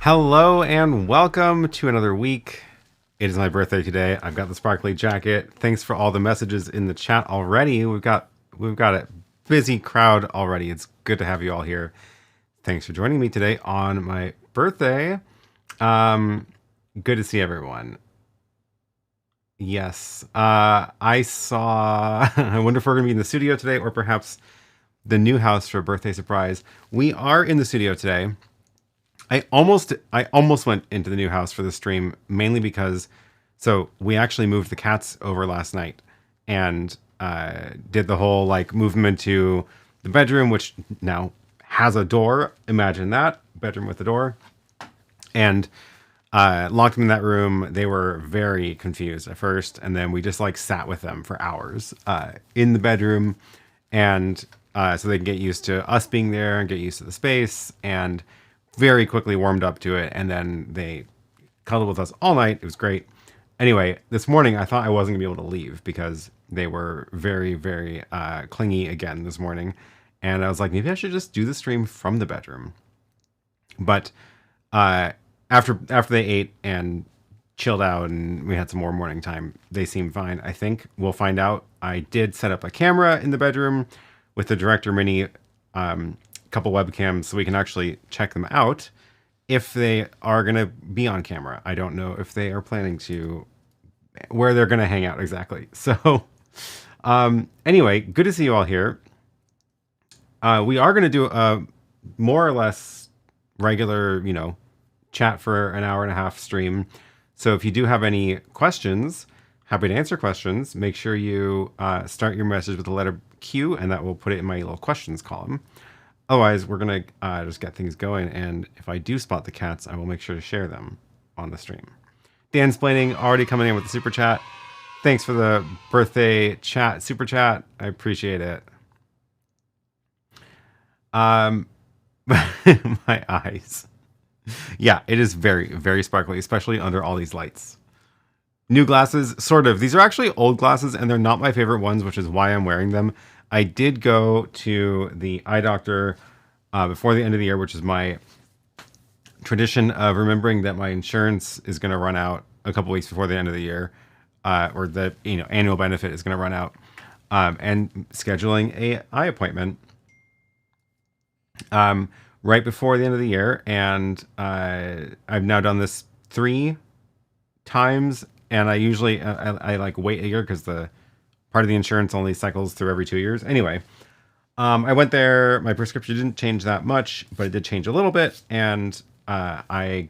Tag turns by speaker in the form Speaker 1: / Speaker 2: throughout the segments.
Speaker 1: Hello and welcome to another week. It is my birthday today. I've got the sparkly jacket. Thanks for all the messages in the chat already. We've got a busy crowd already. It's good to have you all here. Thanks for joining me today on my birthday. Good to see everyone. Yes. I saw I wonder if we're gonna be in the studio today or perhaps the new house for a birthday surprise. We are in the studio today. I almost went into the new house for the stream, mainly because, so we actually moved the cats over last night and did the whole like move them into the bedroom, which now has a door. Imagine that, bedroom with a door, and locked them in that room. They were very confused at first, and then we just like sat with them for hours in the bedroom, and so they can get used to us being there and get used to the space, and very quickly warmed up to it, and then they cuddled with us all night. It was great. Anyway, this morning I thought I wasn't gonna be able to leave because they were very, very clingy again this morning, and I was like, maybe I should just do the stream from the bedroom. But after they ate and chilled out and we had some more morning time, they seemed fine. I think we'll find out. I did set up a camera in the bedroom with the Director Mini. Couple webcams so we can actually check them out if they are going to be on camera. I don't know if they are planning to, where they're going to hang out exactly. So anyway, good to see you all here. We are going to do a more or less regular, chat for an hour and a half stream. So if you do have any questions, happy to answer questions. Make sure you start your message with the letter Q, and that will put it in my little questions column. Otherwise, we're going to just get things going, and if I do spot the cats, I will make sure to share them on the stream. Dan Splaining already coming in with the super chat. Thanks for the birthday chat, super chat. I appreciate it. My eyes. Yeah, it is very, very sparkly, especially under all these lights. New glasses, sort of. These are actually old glasses, and they're not my favorite ones, which is why I'm wearing them. I did go to the eye doctor before the end of the year, which is my tradition of remembering that my insurance is going to run out a couple weeks before the end of the year, or the annual benefit is going to run out, and scheduling a eye appointment right before the end of the year. And I've now done this 3 times, and I usually I like wait a year because the part of the insurance only cycles through every 2 years. Anyway, I went there. My prescription didn't change that much, but it did change a little bit. And I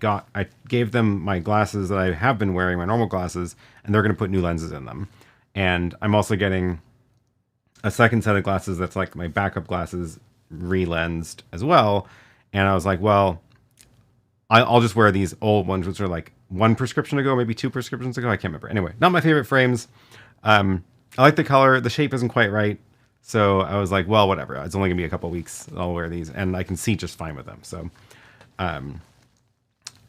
Speaker 1: gave them my glasses that I have been wearing, my normal glasses, and they're going to put new lenses in them. And I'm also getting a second set of glasses that's like my backup glasses re-lensed as well. And I was like, well, I'll just wear these old ones, which are like 1 prescription ago, maybe 2 prescriptions ago. I can't remember. Anyway, not my favorite frames. I like the color. The shape isn't quite right. So I was like, well, whatever. It's only going to be a couple weeks. I'll wear these. And I can see just fine with them. So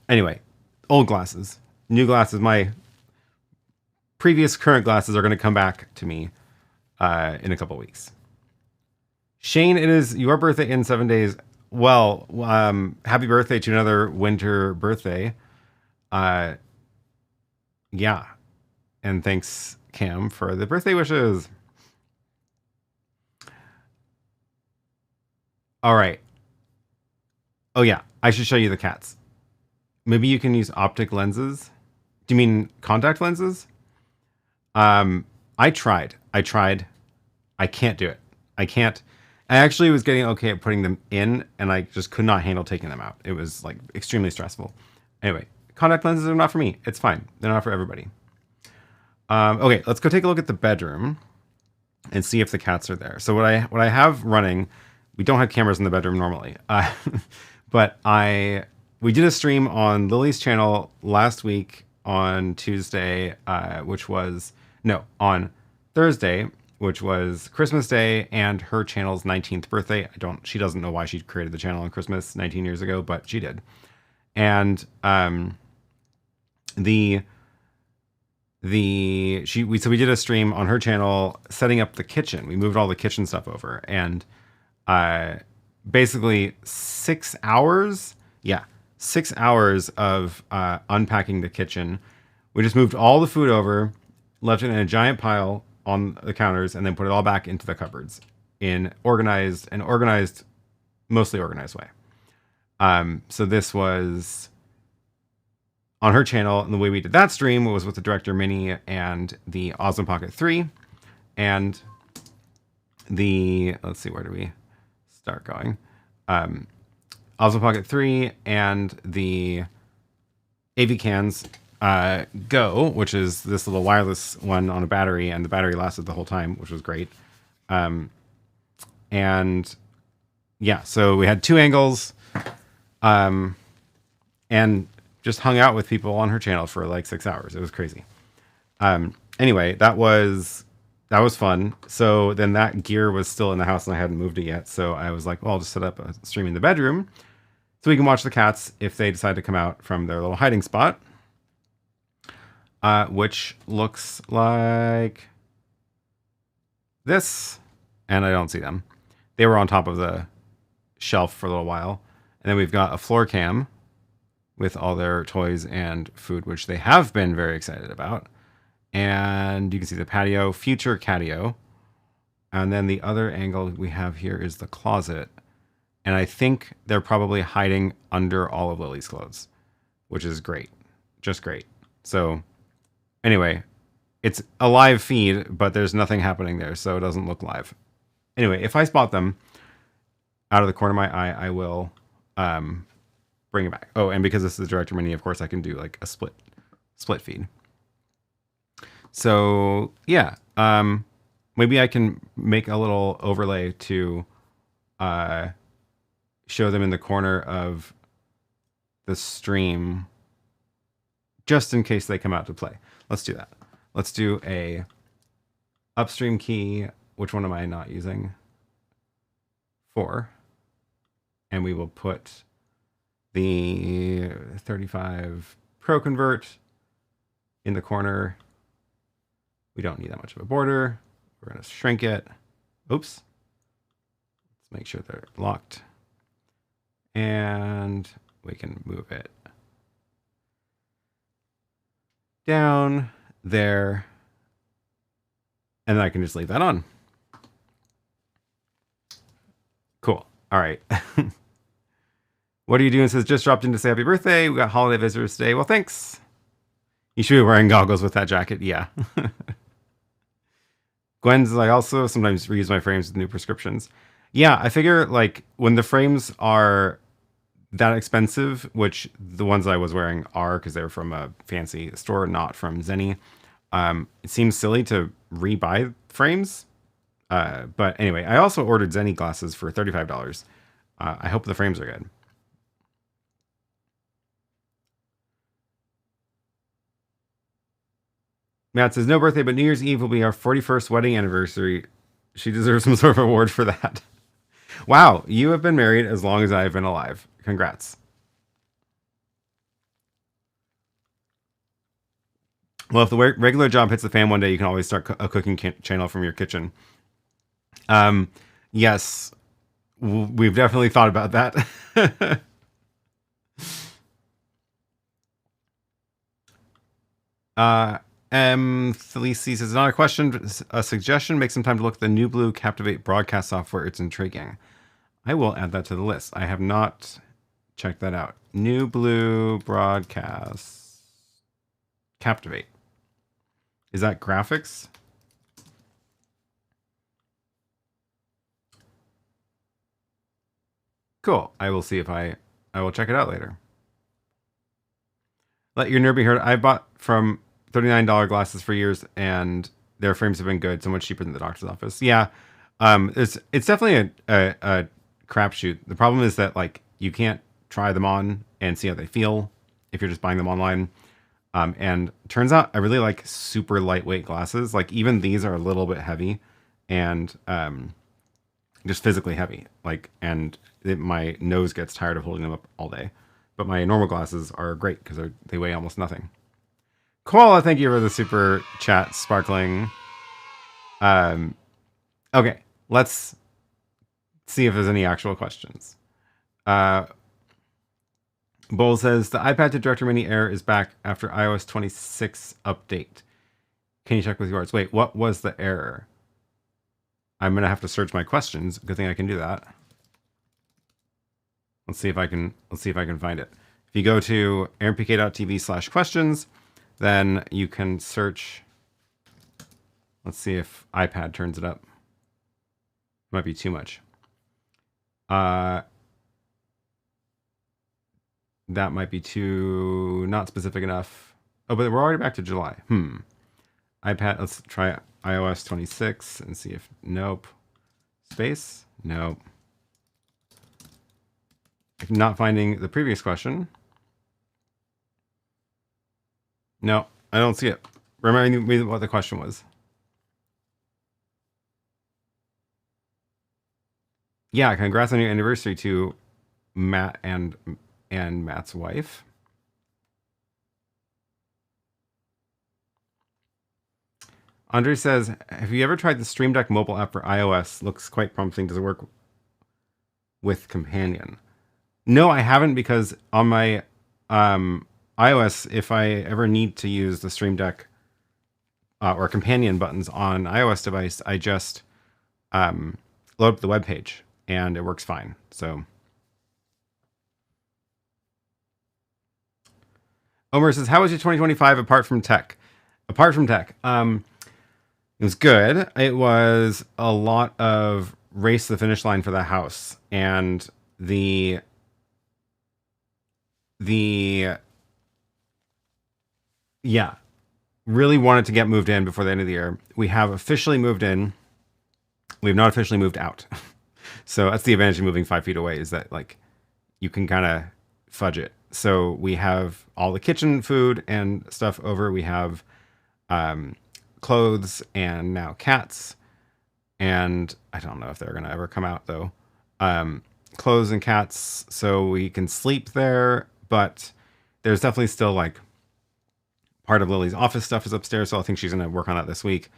Speaker 1: anyway, old glasses. New glasses. My previous current glasses are going to come back to me in a couple weeks. Shane, it is your birthday in 7 days. Well, happy birthday to another winter birthday. Yeah. And thanks, Cam, for the birthday wishes. All right. Oh yeah, I should show you the cats. Maybe you can use optic lenses. Do you mean contact lenses? I tried. I can't do it. I can't. I actually was getting okay at putting them in, and I just could not handle taking them out. It was like extremely stressful. Anyway, contact lenses are not for me. It's fine. They're not for everybody. Okay, let's go take a look at the bedroom and see if the cats are there. So what I have running, we don't have cameras in the bedroom normally, but we did a stream on Lily's channel last week on Tuesday, on Thursday, which was Christmas Day and her channel's 19th birthday. She doesn't know why she created the channel on Christmas 19 years ago, but she did. And we did a stream on her channel setting up the kitchen. We moved all the kitchen stuff over, and basically 6 hours. Yeah, 6 hours of unpacking the kitchen. We just moved all the food over, left it in a giant pile on the counters, and then put it all back into the cupboards in mostly organized way. So this was on her channel, and the way we did that stream was with the Director Mini and the Osmo Pocket 3, and the, let's see, where do we start going? Osmo Pocket 3 and the AV Cans Go, which is this little wireless one on a battery, and the battery lasted the whole time, which was great. And yeah, so we had 2 angles, and just hung out with people on her channel for like 6 hours. It was crazy. Anyway, that was fun. So then that gear was still in the house and I hadn't moved it yet. So I was like, well, I'll just set up a stream in the bedroom so we can watch the cats if they decide to come out from their little hiding spot. Which looks like this. And I don't see them. They were on top of the shelf for a little while. And then we've got a floor cam with all their toys and food, which they have been very excited about. And you can see the patio, future catio. And then the other angle we have here is the closet. And I think they're probably hiding under all of Lily's clothes, which is great. Just great. So anyway, it's a live feed, but there's nothing happening there, so it doesn't look live. Anyway, if I spot them out of the corner of my eye, I will bring it back. Oh, and because this is the Director Mini, of course, I can do like a split feed. So yeah, maybe I can make a little overlay to show them in the corner of the stream, just in case they come out to play. Let's do that. Let's do a upstream key. Which one am I not using? 4. And we will put the 35 Pro Convert in the corner. We don't need that much of a border. We're going to shrink it. Oops. Let's make sure they're locked. And we can move it down there. And then I can just leave that on. Cool. All right. What are you doing? It says, just dropped in to say happy birthday. We got holiday visitors today. Well, thanks. You should be wearing goggles with that jacket. Yeah. Gwen's like, also sometimes reuse my frames with new prescriptions. Yeah, I figure like when the frames are that expensive, which the ones I was wearing are because they're from a fancy store, not from Zenny. It seems silly to rebuy frames. But anyway, I also ordered Zenny glasses for $35. I hope the frames are good. Matt says, no birthday, but New Year's Eve will be our 41st wedding anniversary. She deserves some sort of award for that. Wow, you have been married as long as I've been alive. Congrats. Well, if the regular job hits the fan one day, you can always start a cooking channel from your kitchen. Yes, we've definitely thought about that. Felice says, not a question, a suggestion. Make some time to look at the New Blue Captivate broadcast software. It's intriguing. I will add that to the list. I have not checked that out. New Blue broadcast Captivate. Is that graphics? Cool. I will see if I will check it out later. Let your nerd be heard. I bought from $39 glasses for years, and their frames have been good. So much cheaper than the doctor's office. Yeah, it's definitely a crapshoot. The problem is that like you can't try them on and see how they feel if you're just buying them online. And turns out I really like super lightweight glasses. Like even these are a little bit heavy, and just physically heavy. Like and my nose gets tired of holding them up all day. But my normal glasses are great because they weigh almost nothing. Koala, thank you for the super chat, Sparkling. Okay, let's see if there's any actual questions. Bull says the iPad to Director Mini Air is back after iOS 26 update. Can you check with yours? Wait, what was the error? I'm gonna have to search my questions. Good thing I can do that. Let's see if I can find it. If you go to aaronpk.tv/questions, then you can search. Let's see if iPad turns it up. Might be too much. That might be too not specific enough. Oh, but we're already back to July. iPad, let's try iOS 26 and see if, nope. Space? Nope. I'm not finding the previous question. No, I don't see it. Remind me what the question was. Yeah, congrats on your anniversary to Matt and Matt's wife. Andre says, have you ever tried the Stream Deck mobile app for iOS? Looks quite promising. Does it work with Companion? No, I haven't, because on my iOS, if I ever need to use the Stream Deck or Companion buttons on iOS device, I just load up the web page and it works fine. So Omer says, how was your 2025 apart from tech? Apart from tech, it was good. It was a lot of race to the finish line for the house, and the yeah, really wanted to get moved in before the end of the year. We have officially moved in. We have not officially moved out. So that's the advantage of moving 5 feet away, is that like you can kind of fudge it. So we have all the kitchen food and stuff over. We have clothes and now cats. And I don't know if they're going to ever come out though. Clothes and cats, so we can sleep there. But there's definitely still like part of Lily's office stuff is upstairs. So I think she's going to work on that this week.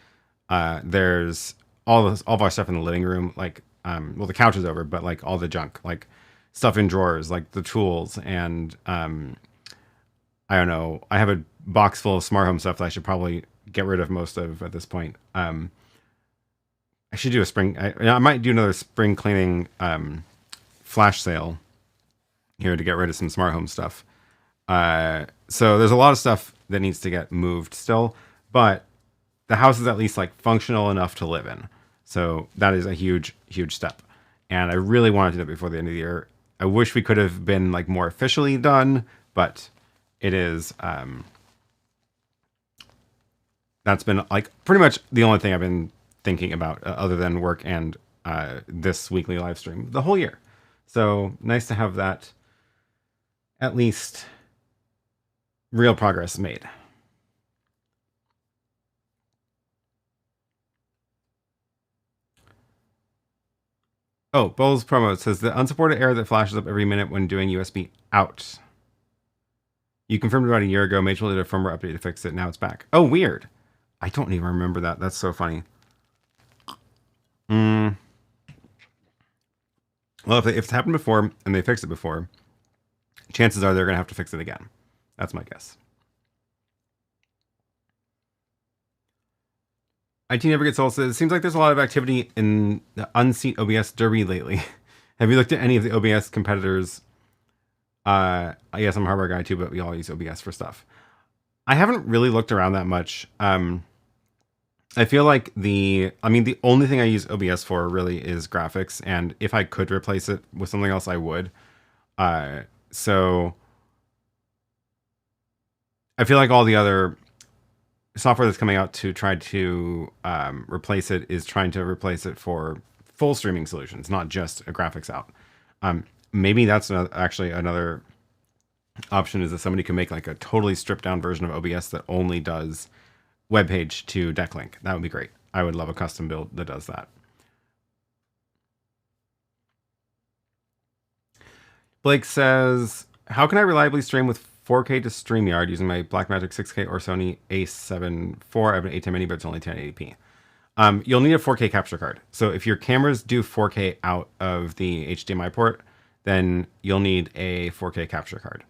Speaker 1: There's all of our stuff in the living room. Like, well, the couch is over, but like all the junk, like stuff in drawers, like the tools. And I don't know. I have a box full of smart home stuff that I should probably get rid of most of at this point. I should do a spring. I might do another spring cleaning flash sale here to get rid of some smart home stuff. So there's a lot of stuff that needs to get moved still, but the house is at least like functional enough to live in. So that is a huge, huge step. And I really wanted to do it before the end of the year. I wish we could have been like more officially done, but it is, that's been like pretty much the only thing I've been thinking about other than work and this weekly live stream the whole year. So nice to have that at least real progress made. Oh, Bowles promo says the unsupported error that flashes up every minute when doing USB out. You confirmed about a year ago. Magewell did a firmware update to fix it. Now it's back. Oh, weird. I don't even remember that. That's so funny. Well, if it's happened before and they fixed it before, chances are they're going to have to fix it again. That's my guess. IT Never Gets Old says, it seems like there's a lot of activity in the unseat OBS derby lately. Have you looked at any of the OBS competitors? Yes, I'm a hardware guy too, but we all use OBS for stuff. I haven't really looked around that much. I feel like the only thing I use OBS for really is graphics, and if I could replace it with something else, I would. So I feel like all the other software that's coming out to try to replace it is trying to replace it for full streaming solutions, not just a graphics out. Maybe that's actually another option, is that somebody can make like a totally stripped down version of OBS that only does web page to deck link. That would be great. I would love a custom build that does that. Blake says, how can I reliably stream with 4K to StreamYard using my Blackmagic 6K or Sony a7 IV? I have an ATEM Mini, but it's only 1080p. You'll need a 4K capture card. So if your cameras do 4K out of the HDMI port, then you'll need a 4K capture card.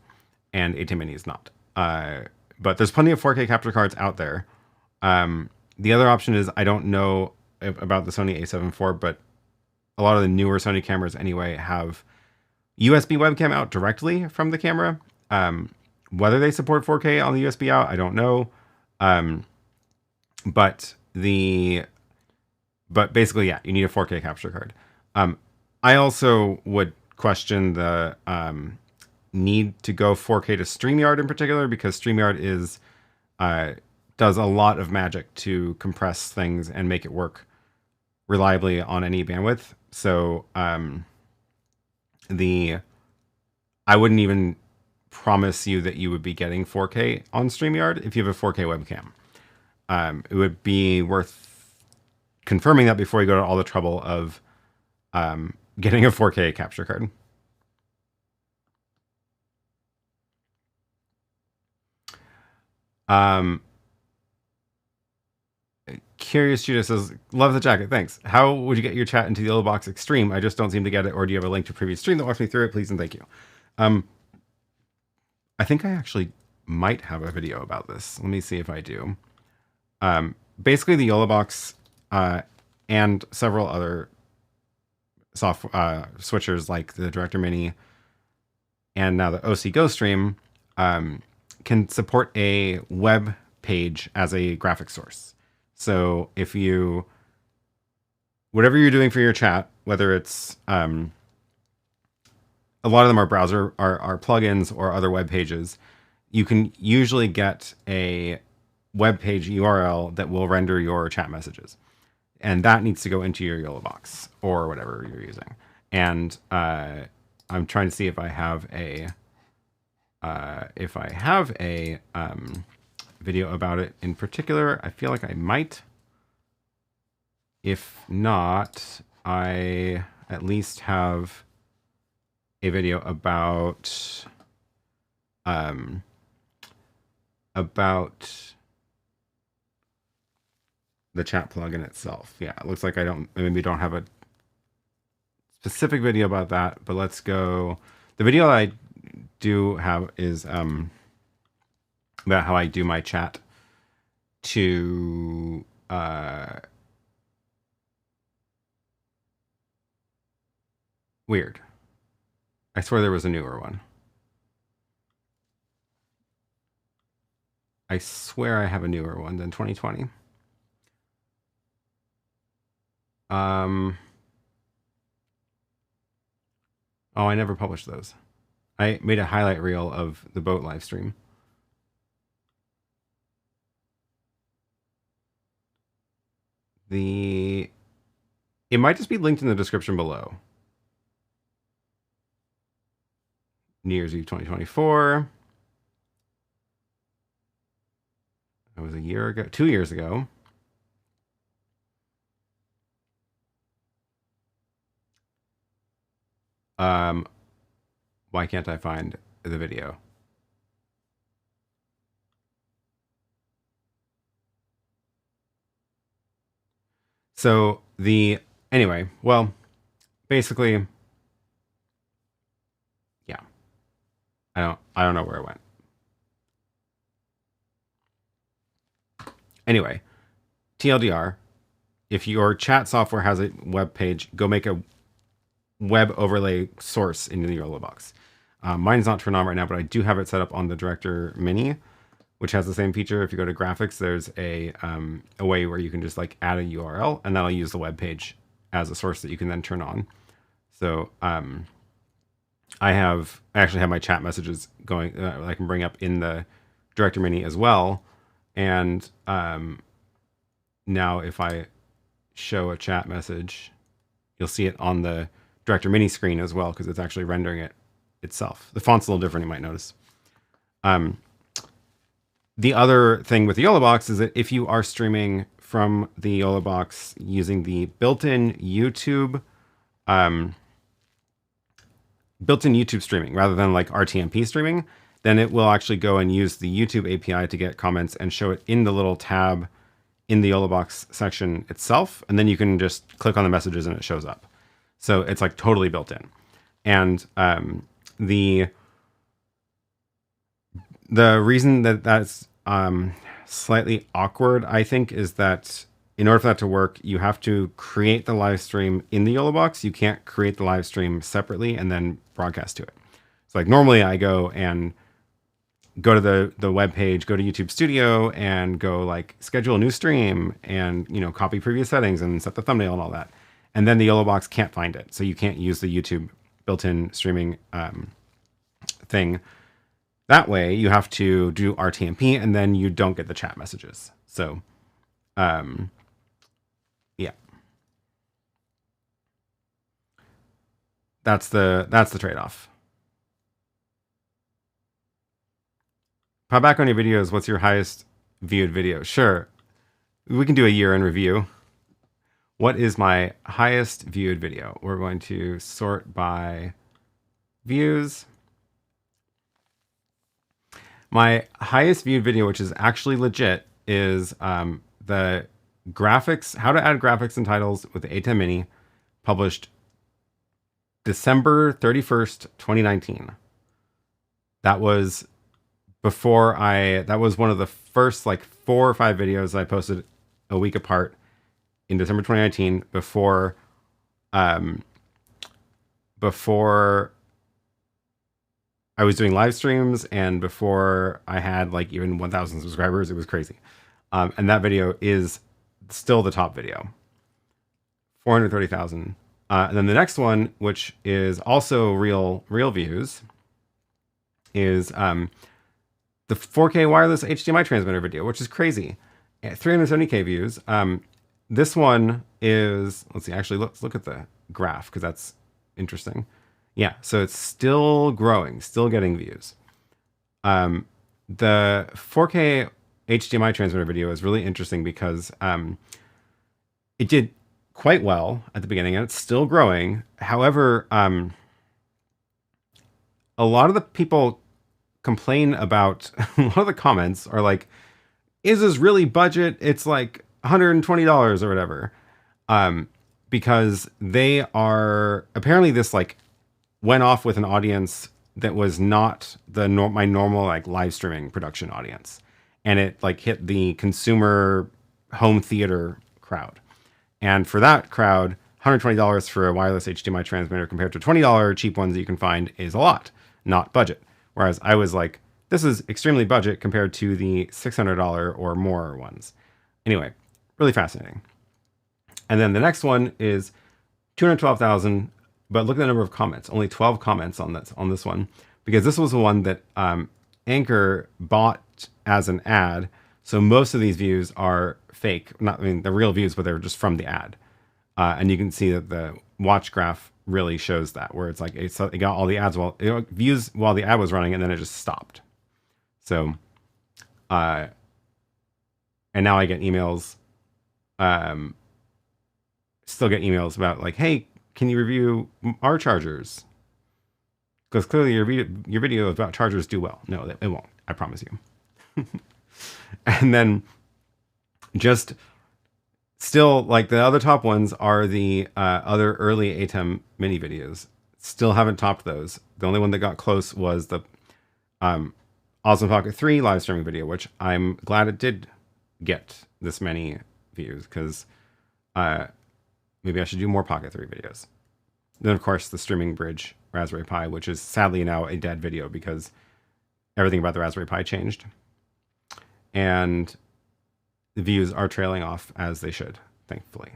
Speaker 1: and ATEM Mini is not. But there's plenty of 4K capture cards out there. The other option is, I don't know about the Sony a7 IV, but a lot of the newer Sony cameras anyway have USB webcam out directly from the camera. Whether they support 4K on the USB out, I don't know. But basically, yeah, you need a 4K capture card. I also would question the need to go 4K to StreamYard in particular, because StreamYard is does a lot of magic to compress things and make it work reliably on any bandwidth. So I wouldn't even promise you that you would be getting 4K on StreamYard if you have a 4K webcam. It would be worth confirming that before you go to all the trouble of getting a 4K capture card. Curious Judah says, love the jacket, thanks. How would you get your chat into the YoloBox Extreme? I just don't seem to get it. Or do you have a link to a previous stream that walks me through it? Please and thank you. I think I actually might have a video about this. Let me see if I do. Basically, the YoloBox and several other switchers like the Director Mini and now the OC Go Stream can support a web page as a graphic source. So if you, whatever you're doing for your chat, whether it's a lot of them are browser are plugins or other web pages, you can usually get a web page URL that will render your chat messages, and that needs to go into your YoloBox or whatever you're using. And I'm trying to see if I have a video about it in particular. I feel like I might. If not, I at least have a video about the chat plugin itself. Yeah, it looks like maybe don't have a specific video about that, but let's go. The video I do have is about how I do my chat to weird. I swear there was a newer one. I swear I have a newer one than 2020. Oh, I never published those. I made a highlight reel of the boat live stream. It might just be linked in the description below. New Year's Eve 2024. That was a year ago, 2 years ago. Why can't I find the video? So anyway, well, basically, yeah. I don't know where it went. Anyway, TLDR, if your chat software has a web page, go make a web overlay source into the YoloBox. Mine's not turned on right now, but I do have it set up on the Director Mini, which has the same feature. If you go to graphics, there's a way where you can just like add a URL, and that'll use the web page as a source that you can then turn on. So I actually have my chat messages going. I can bring up in the Director Mini as well. And now if I show a chat message, you'll see it on the Director Mini screen as well, because it's actually rendering it itself. The font's a little different, you might notice. The other thing with the YoloBox is that if you are streaming from the YoloBox using the built-in YouTube streaming rather than like RTMP streaming, then it will actually go and use the YouTube API to get comments and show it in the little tab in the YoloBox section itself. And then you can just click on the messages and it shows up. So it's like totally built in. And The reason that that's slightly awkward, I think, is that in order for that to work, you have to create the live stream in the YoloBox. You can't create the live stream separately and then broadcast to it. So like normally I go to the web page, go to YouTube Studio and go like schedule a new stream and, you know, copy previous settings and set the thumbnail and all that. And then the YoloBox can't find it. So you can't use the YouTube built-in streaming thing. That way you have to do RTMP and then you don't get the chat messages. So, yeah, that's the trade-off. Pop back on your videos. What's your highest viewed video? Sure. We can do a year in review. What is my highest viewed video? We're going to sort by views. My highest viewed video, which is actually legit, is the graphics, how to add graphics and titles with the ATEM Mini, published December 31st, 2019. That was before that was one of the first like 4 or 5 videos I posted a week apart in December 2019 before I was doing live streams and before I had like even 1,000 subscribers. It was crazy. And that video is still the top video. 430,000. And then the next one, which is also real views, is the 4K wireless HDMI transmitter video, which is crazy. 370K views. This one is, let's see, actually, let's look at the graph because that's interesting. Yeah, so it's still growing, still getting views. The 4K HDMI transmitter video is really interesting because it did quite well at the beginning and it's still growing. However, a lot of the people complain about, a lot of the comments are like, is this really budget? It's like $120 or whatever. Because they are, apparently this like went off with an audience that was not my normal like live streaming production audience. And it like hit the consumer home theater crowd. And for that crowd, $120 for a wireless HDMI transmitter compared to $20 cheap ones that you can find is a lot, not budget. Whereas I was like, this is extremely budget compared to the $600 or more ones. Anyway, really fascinating. And then the next one is 212,000, but look at the number of comments. Only 12 comments on this one, because this was the one that Anchor bought as an ad. So most of these views are fake. Not, I mean, they're real views, but they're just from the ad. And you can see that the watch graph really shows that, where it's like it got all the ads views while the ad was running, and then it just stopped. So, and now I get emails. Still get emails about like, hey, can you review our chargers? Because clearly your video about chargers do well. No, it won't. I promise you. And then just still, like the other top ones are the other early ATEM mini videos. Still haven't topped those. The only one that got close was the Osmo Pocket 3 live streaming video, which I'm glad it did get this many views, because maybe I should do more Pocket 3 videos. Then, of course, the Streaming Bridge Raspberry Pi, which is sadly now a dead video because everything about the Raspberry Pi changed. And the views are trailing off as they should, thankfully.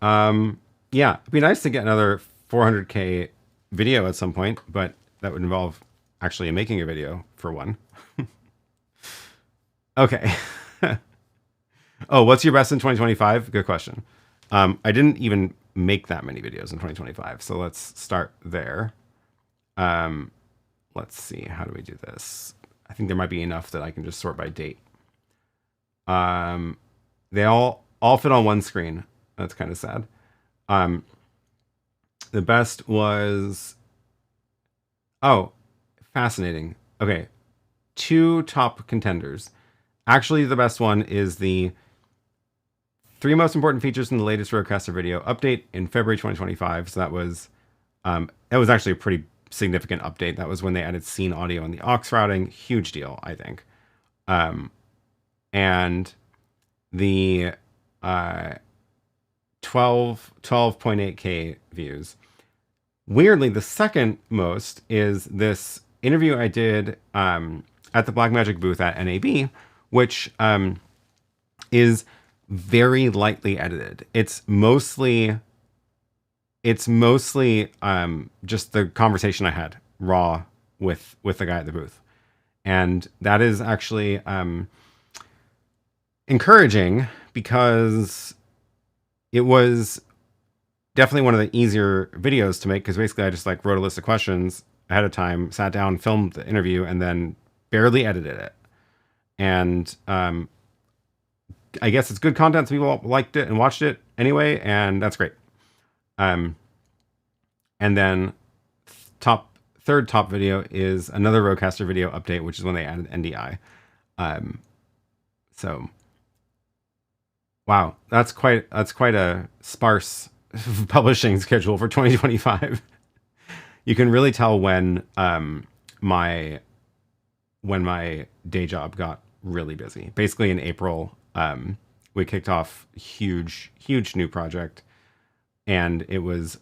Speaker 1: Yeah, it'd be nice to get another 400K video at some point, but that would involve actually making a video, for one. Okay. Oh, what's your best in 2025? Good question. I didn't even make that many videos in 2025, so let's start there. Let's see, how do we do this? I think there might be enough that I can just sort by date. They all fit on one screen. That's kind of sad. The best was, oh, fascinating. Okay, 2 top contenders. Actually, the best one is the 3 most important features in the latest RØDECaster video update in February 2025. So that was actually a pretty significant update. That was when they added scene audio and the aux routing. Huge deal, I think. And the 12.8K views. Weirdly, the second most is this interview I did at the Blackmagic booth at NAB, which is very lightly edited. It's mostly just the conversation I had raw with the guy at the booth. And that is actually encouraging, because it was definitely one of the easier videos to make, because basically I just like wrote a list of questions ahead of time, sat down, filmed the interview, and then barely edited it. And I guess it's good content, so people liked it and watched it anyway, and that's great. And then third top video is another RØDECaster video update, which is when they added NDI. So wow, that's quite a sparse publishing schedule for 2025. You can really tell when my day job got really busy. Basically in April, we kicked off huge new project, and it was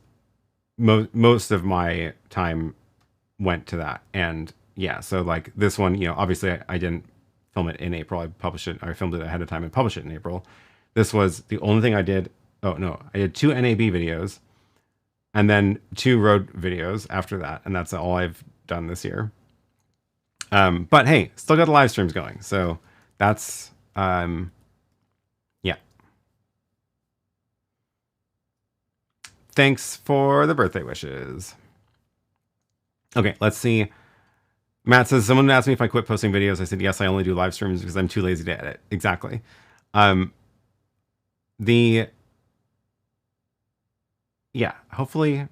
Speaker 1: most of my time went to that. And yeah, so like this one, you know, obviously I didn't film it in April. I filmed it ahead of time and published it in April. This was the only thing I did. Oh no, I did 2 NAB videos and then 2 road videos after that. And that's all I've done this year. But hey, still got the live streams going. So that's, yeah. Thanks for the birthday wishes. Okay, let's see. Matt says, someone asked me if I quit posting videos. I said, yes, I only do live streams because I'm too lazy to edit. Exactly. Yeah, hopefully.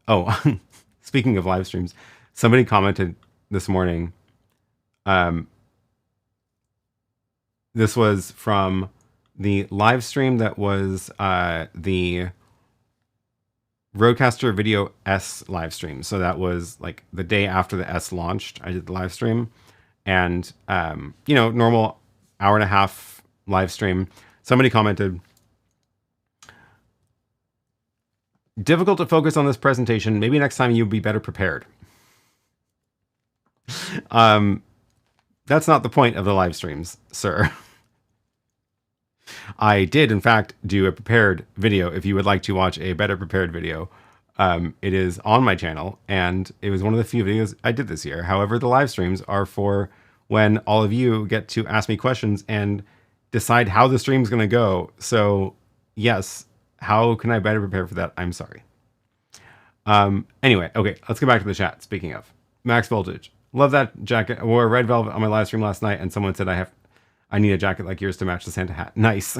Speaker 1: Oh, speaking of live streams, somebody commented this morning. This was from the live stream that was the RØDECaster Video S live stream. So that was like the day after the S launched. I did the live stream, and you know, normal hour-and-a-half live stream. Somebody commented, difficult to focus on this presentation. Maybe next time you'll be better prepared. That's not the point of the live streams, sir. I did, in fact, do a prepared video. If you would like to watch a better prepared video, it is on my channel, and it was one of the few videos I did this year. However, the live streams are for when all of you get to ask me questions and decide how the stream's going to go. So yes, how can I better prepare for that? I'm sorry. Anyway, okay, let's get back to the chat. Speaking of Max Voltage, love that jacket. I wore red velvet on my live stream last night, and someone said I need a jacket like yours to match the Santa hat. Nice.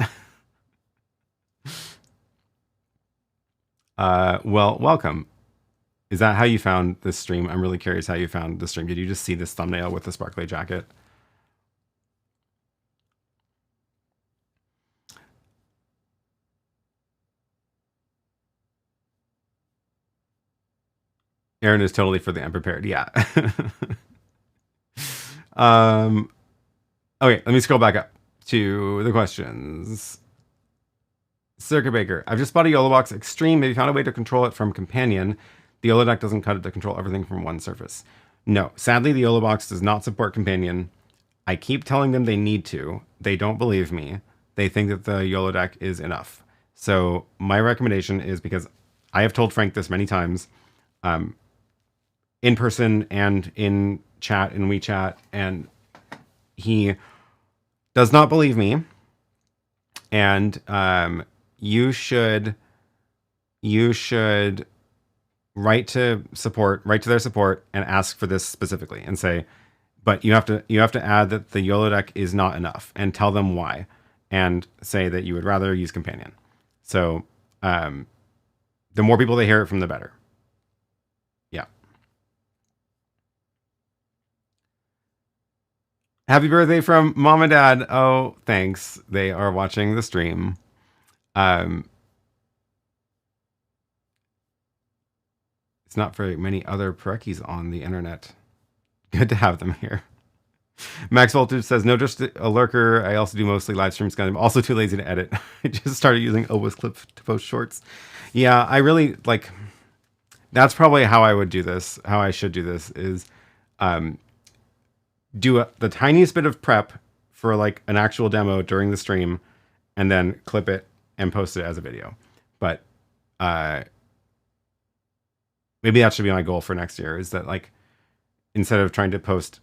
Speaker 1: Well, welcome. Is that how you found this stream? I'm really curious how you found the stream. Did you just see this thumbnail with the sparkly jacket? Aaron is totally for the unprepared. Yeah. Okay, let me scroll back up to the questions. Circuit Baker, I've just bought a YoloBox Extreme. Maybe found a way to control it from Companion. The YOLO deck doesn't cut it to control everything from one surface. No, sadly, the YoloBox does not support Companion. I keep telling them they need to. They don't believe me. They think that the YOLO deck is enough. So my recommendation is, because I have told Frank this many times, in person and in chat, in WeChat, and he does not believe me. And you should write to their support and ask for this specifically, and say, but you have to add that the YOLO deck is not enough, and tell them why, and say that you would rather use Companion. So the more people they hear it from, the better. Yeah. Happy birthday from Mom and Dad. Oh, thanks. They are watching the stream. It's not very many other Parekis on the internet. Good to have them here. Max Voltage says, no, just a lurker. I also do mostly live streams. I'm also too lazy to edit. I just started using OBS Clip to post shorts. Yeah, I really like, that's probably how I would do this. How I should do this is do the tiniest bit of prep for like an actual demo during the stream and then clip it and post it as a video. But maybe that should be my goal for next year, is that like, instead of trying to post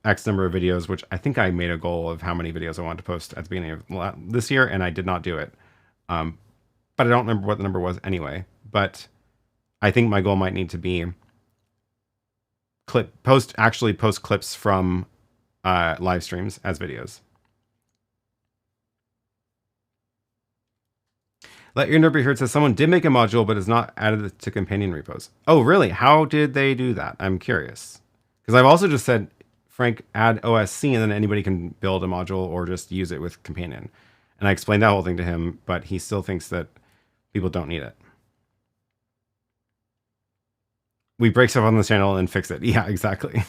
Speaker 1: X number of videos, which I think I made a goal of how many videos I wanted to post at the beginning of this year, and I did not do it. But I don't remember what the number was anyway. But I think my goal might need to be post clips from live streams as videos. Let Your Nerd Be Heard says, someone did make a module, but is not added to companion repos. Oh, really? How did they do that? I'm curious. Because I've also just said, Frank, add OSC, and then anybody can build a module or just use it with companion. And I explained that whole thing to him, but he still thinks that people don't need it. We break stuff on this channel and fix it. Yeah, exactly.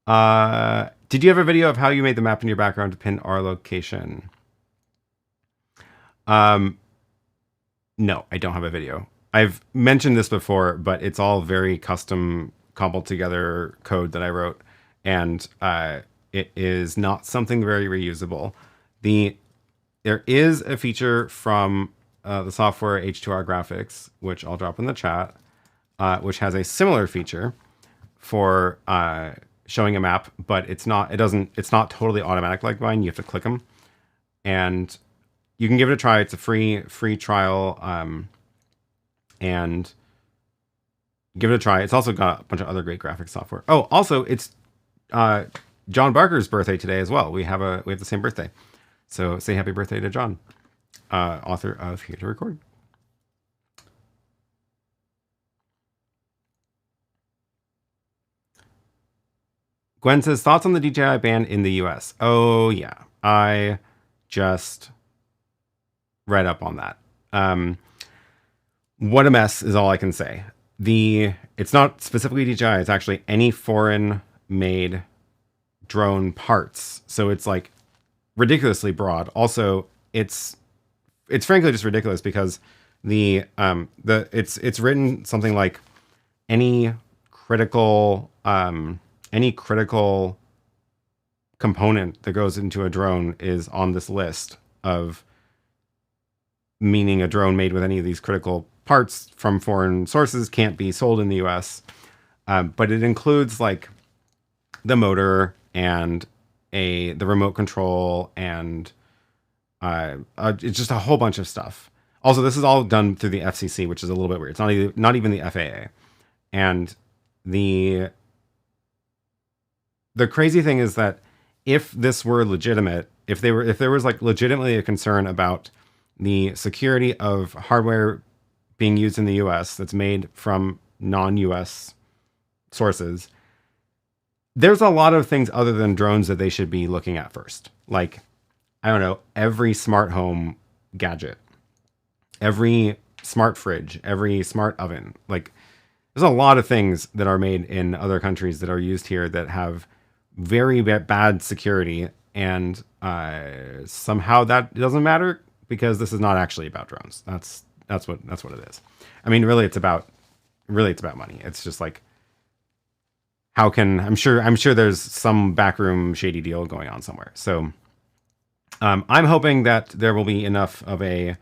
Speaker 1: Did you have a video of how you made the map in your background to pin our location? No, I don't have a video. I've mentioned this before, but it's all very custom, cobbled together code that I wrote, and it is not something very reusable. There is a feature from the software H2R Graphics, which I'll drop in the chat, which has a similar feature for showing a map, but it's not totally automatic like mine. You have to click them, and you can give it a try. It's a free trial, and give it a try. It's also got a bunch of other great graphics software. Oh, also it's John Barker's birthday today as well. We have the same birthday, so say happy birthday to John, author of Here to Record. Gwen says, thoughts on the DJI ban in the US? Oh yeah, I just read up on that. What a mess is all I can say. It's not specifically DJI, it's actually any foreign made drone parts. So it's like ridiculously broad. Also, it's frankly just ridiculous because it's written something like any critical component that goes into a drone is on this list of, meaning a drone made with any of these critical parts from foreign sources can't be sold in the US. But it includes like the motor and the remote control and it's just a whole bunch of stuff. Also, this is all done through the FCC, which is a little bit weird. It's not even the FAA. And the crazy thing is that if this were legitimate, if there was like legitimately a concern about the security of hardware being used in the US that's made from non-US sources, there's a lot of things other than drones that they should be looking at first. Like, I don't know, every smart home gadget, every smart fridge, every smart oven. Like, there's a lot of things that are made in other countries that are used here that have very bad security, and somehow that doesn't matter because this is not actually about drones. That's what it is. I mean, really, it's about money. It's just like, I'm sure there's some backroom shady deal going on somewhere. So I'm hoping that there will be enough of a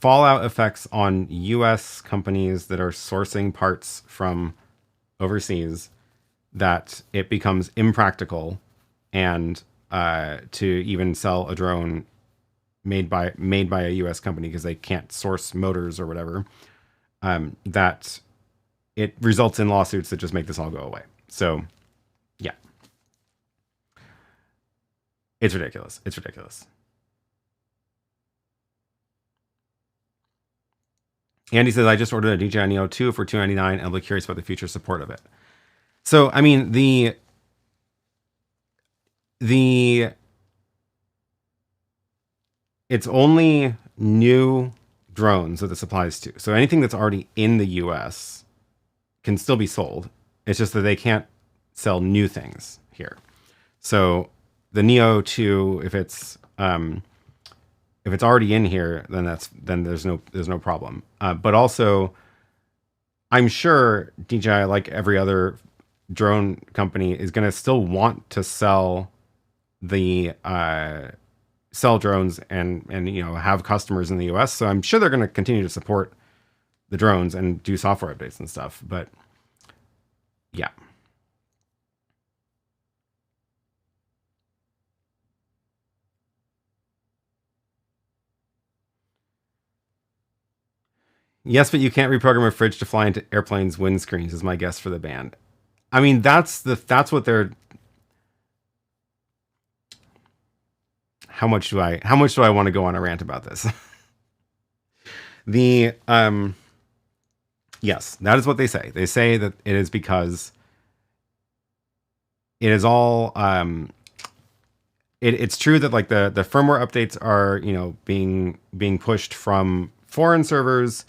Speaker 1: fallout effects on US companies that are sourcing parts from overseas that it becomes impractical and to even sell a drone made by a US company because they can't source motors or whatever, that it results in lawsuits that just make this all go away. So yeah, it's ridiculous. It's ridiculous. Andy says, I just ordered a DJI Neo 2 for $299 and I'm curious about the future support of it. So, I mean, it's only new drones that this applies to. So anything that's already in the US can still be sold. It's just that they can't sell new things here. So the Neo 2, if it's already in here, then there's no problem. But also, I'm sure DJI, like every other drone company, is going to still want to sell drones and have customers in the US. So I'm sure they're going to continue to support the drones and do software updates and stuff. But yeah. Yes, but you can't reprogram a fridge to fly into airplanes' windscreens, is my guess for the ban. I mean, that's what they're. How much do I want to go on a rant about this? Yes, that is what they say. They say that it is because it is all it's true that like the firmware updates are, being pushed from foreign servers,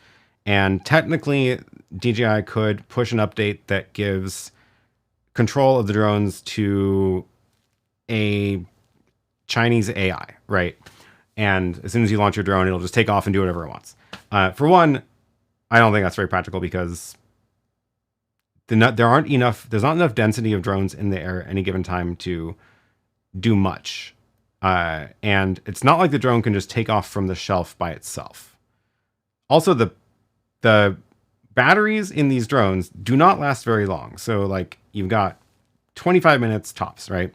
Speaker 1: and technically DJI could push an update that gives control of the drones to a Chinese AI, right? And as soon as you launch your drone, it'll just take off and do whatever it wants. For one, I don't think that's very practical because there's not enough density of drones in the air at any given time to do much. And it's not like the drone can just take off from the shelf by itself. Also, the batteries in these drones do not last very long. So like you've got 25 minutes tops, right?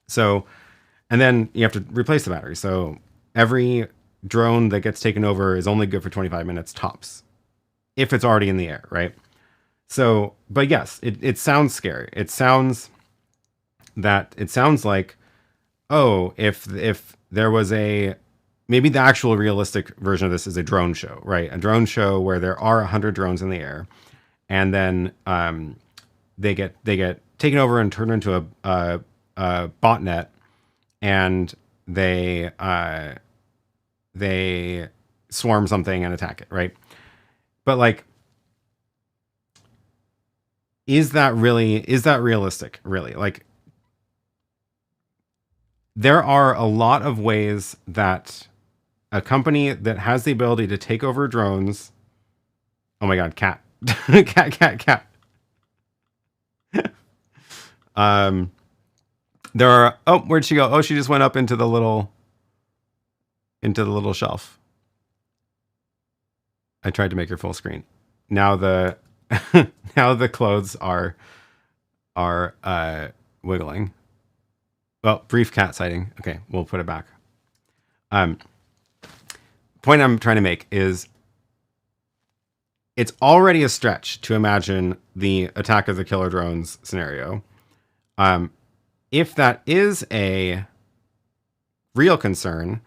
Speaker 1: So, and then you have to replace the battery. So every drone that gets taken over is only good for 25 minutes tops if it's already in the air, right? So, but yes, it sounds scary. It sounds like, oh, if there was maybe the actual realistic version of this is a drone show, right? A drone show where there are 100 drones in the air, and then they get taken over and turned into a botnet, and they swarm something and attack it, right? But like, is that realistic? Really? Like, there are a lot of ways that a company that has the ability to take over drones. Oh my God, cat. cat. There are, oh, where'd she go? Oh, she just went up into the little shelf. I tried to make her full screen. Now the clothes are wiggling. Well, brief cat sighting. Okay, we'll put it back. Point I'm trying to make is it's already a stretch to imagine the attack of the killer drones scenario. If that is a real concern,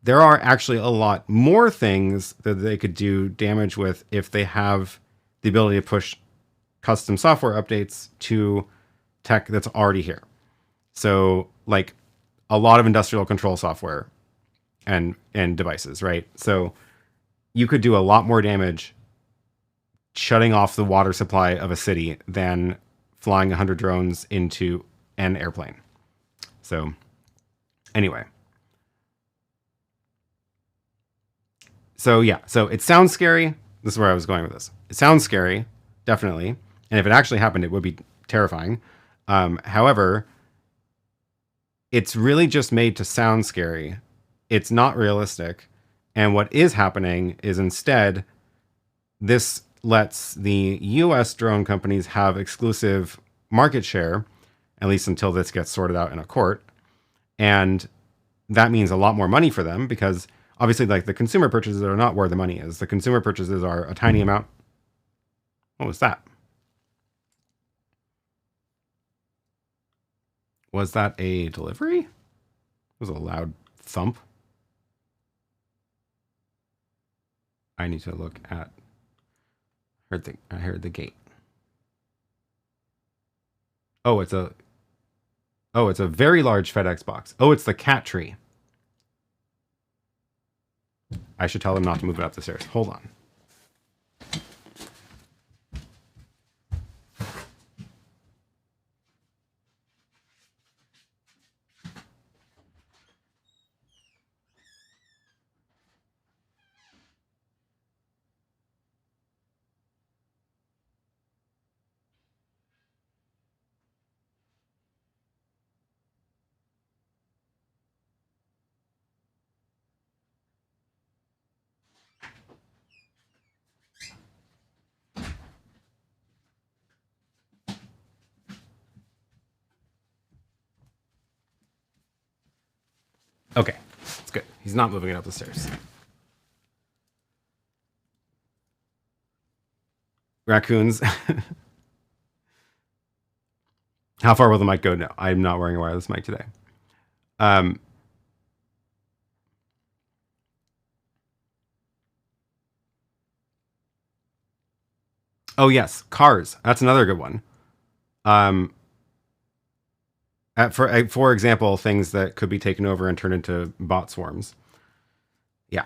Speaker 1: there are actually a lot more things that they could do damage with if they have the ability to push custom software updates to tech that's already here. So like a lot of industrial control software and devices, right? So you could do a lot more damage shutting off the water supply of a city than flying 100 drones into an airplane. So anyway. So yeah, so it sounds scary. This is where I was going with this. It sounds scary, definitely. And if it actually happened, it would be terrifying. However, it's really just made to sound scary. It's not realistic. And what is happening is instead, this lets the US drone companies have exclusive market share, at least until this gets sorted out in a court. And that means a lot more money for them because obviously like the consumer purchases are not where the money is. The consumer purchases are a tiny amount. What was that? Was that a delivery? It was a loud thump. I need to look at. I heard the gate. Oh, it's a very large FedEx box. Oh, it's the cat tree. I should tell them not to move it up the stairs. Hold on. Okay, it's good. He's not moving it up the stairs. Raccoons. How far will the mic go? No, I'm not wearing a wireless mic today. Oh yes, cars. That's another good one. For example, things that could be taken over and turned into bot swarms. Yeah.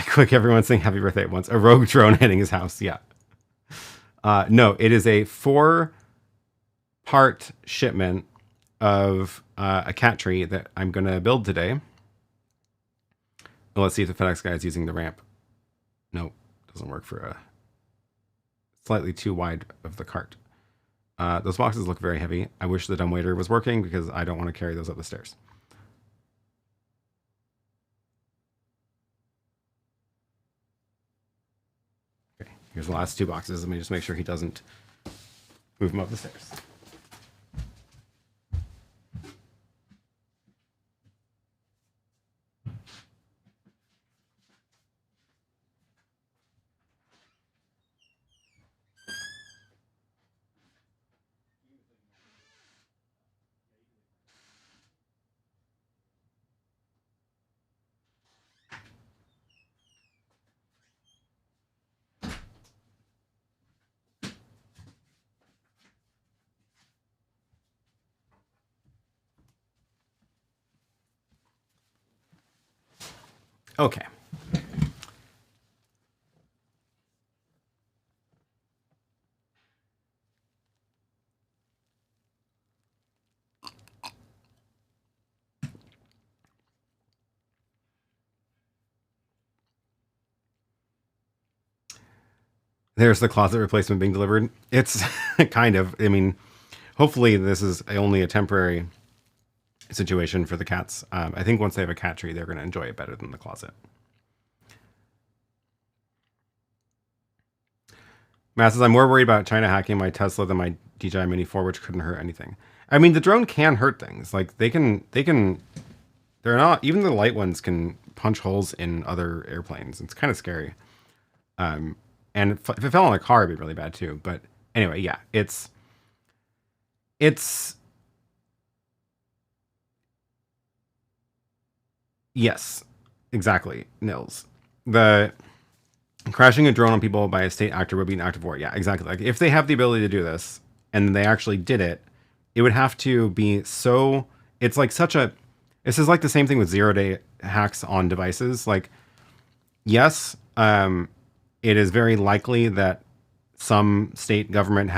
Speaker 1: Quick, everyone saying happy birthday at once. A rogue drone hitting his house. Yeah. No, it is a 4-part shipment of a cat tree that I'm going to build today. Well, let's see if the FedEx guy is using the ramp. Nope, doesn't work for a slightly too wide of the cart. Those boxes look very heavy. I wish the dumbwaiter was working because I don't want to carry those up the stairs. Okay, here's the last 2 boxes. Let me just make sure he doesn't move them up the stairs. Okay. There's the closet replacement being delivered. It's kind of, I mean, hopefully this is only a temporary situation for the cats. I think once they have a cat tree, they're going to enjoy it better than the closet. Matt says, I'm more worried about China hacking my Tesla than my DJI Mini 4, which couldn't hurt anything. I mean, the drone can hurt things. Like, they're not, even the light ones can punch holes in other airplanes. It's kind of scary. And if it fell on a car, it'd be really bad too. But anyway, yeah, it's yes, exactly. Nils. The crashing a drone on people by a state actor would be an act of war. Yeah, exactly. Like if they have the ability to do this and they actually did it, it would have to be so. It's like such a. This is like the same thing with 0-day hacks on devices. Like, yes, it is very likely that some state government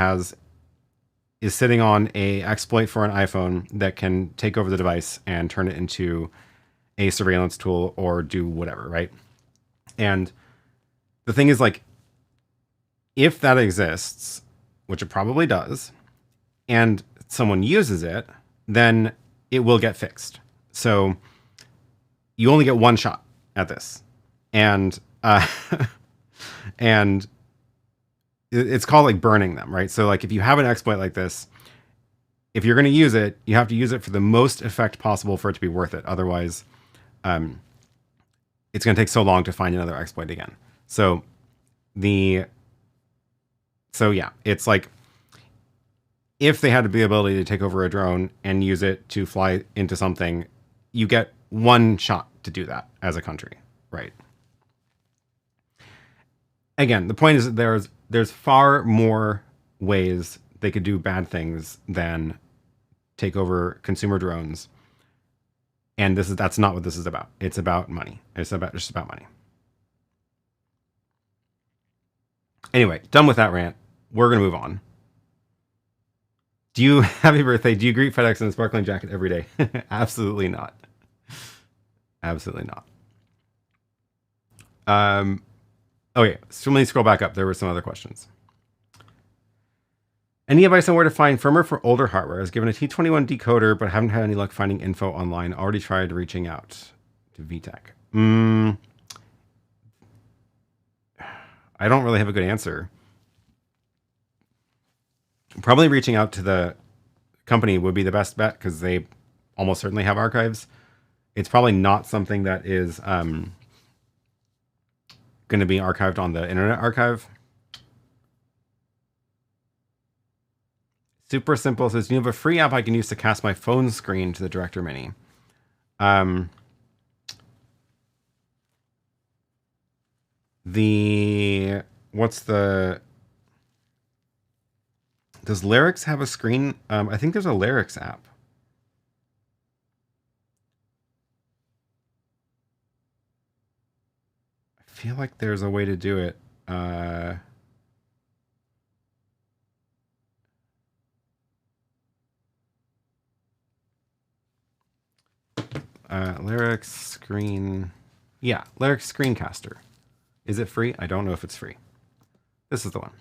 Speaker 1: is sitting on a exploit for an iPhone that can take over the device and turn it into a surveillance tool or do whatever, right? And the thing is, like, if that exists, which it probably does, and someone uses it, then it will get fixed. So you only get one shot at this. And and it's called like burning them, right? So like if you have an exploit like this, if you're going to use it, you have to use it for the most effect possible for it to be worth it. Otherwise, it's going to take so long to find another exploit again. So yeah, it's like if they had the ability to take over a drone and use it to fly into something, you get one shot to do that as a country, right? Again, the point is that there's far more ways they could do bad things than take over consumer drones. And that's not what this is about. It's about money. It's just about money. Anyway, done with that rant. We're going to move on. Happy birthday. Do you greet FedEx in a sparkling jacket every day? Absolutely not. Absolutely not. Okay, so let me scroll back up. There were some other questions. Any advice on where to find firmware for older hardware? I was given a T21 decoder, but haven't had any luck finding info online. Already tried reaching out to VTech. I don't really have a good answer. Probably reaching out to the company would be the best bet because they almost certainly have archives. It's probably not something that is going to be archived on the Internet Archive. Super Simple says, you have a free app I can use to cast my phone screen to the Director Mini. Does Lyrics have a screen? I think there's a Lyrics app. I feel like there's a way to do it. Lyrics screen. Yeah, Lyrics Screencaster. Is it free? I don't know if it's free. This is the one.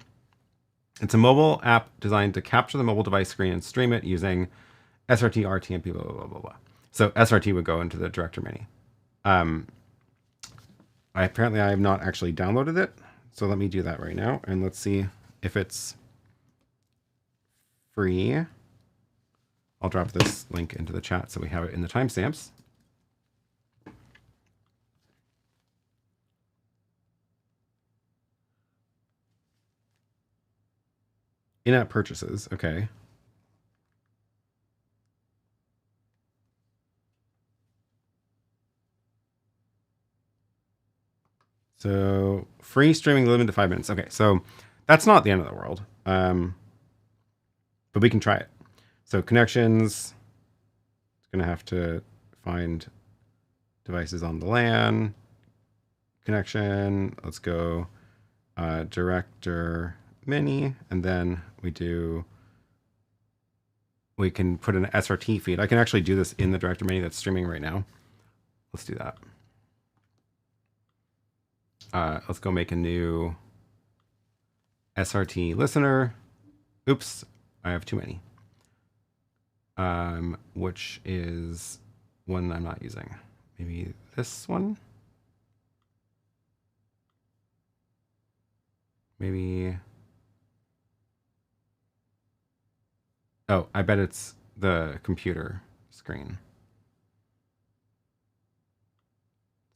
Speaker 1: It's a mobile app designed to capture the mobile device screen and stream it using SRT, RTMP, blah, blah, blah, blah. So SRT would go into the Director Mini. Apparently I have not actually downloaded it. So let me do that right now. And let's see if it's free. I'll drop this link into the chat so we have it in the timestamps. In-app purchases. Okay. So free streaming limited to 5 minutes. Okay, so that's not the end of the world. But we can try it. So connections. It's going to have to find devices on the LAN. Connection. Let's go Director Mini. And then we can put an SRT feed. I can actually do this in the Director Mini that's streaming right now. Let's do that. Let's go make a new SRT listener. Oops, I have too many. Which is one I'm not using. Maybe this one? Maybe... Oh, I bet it's the computer screen.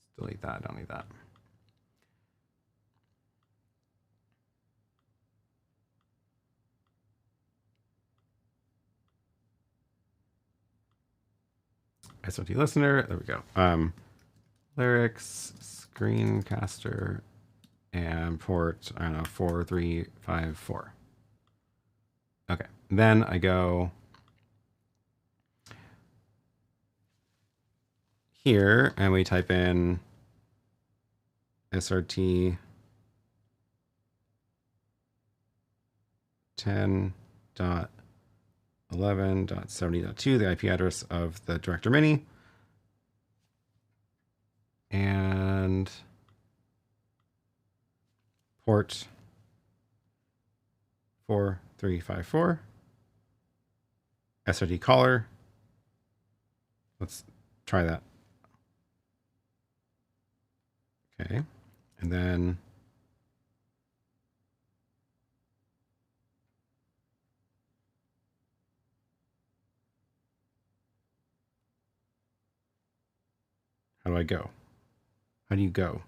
Speaker 1: Let's delete that, I don't need that. SRT listener, there we go. Lyrics, Screencaster, and port, I don't know, 4354. Okay, then I go here and we type in SRT 10.11.70.2, the IP address of the Director Mini. And port 4354. SRT caller. Let's try that. Okay. And then how do I go? How do you go?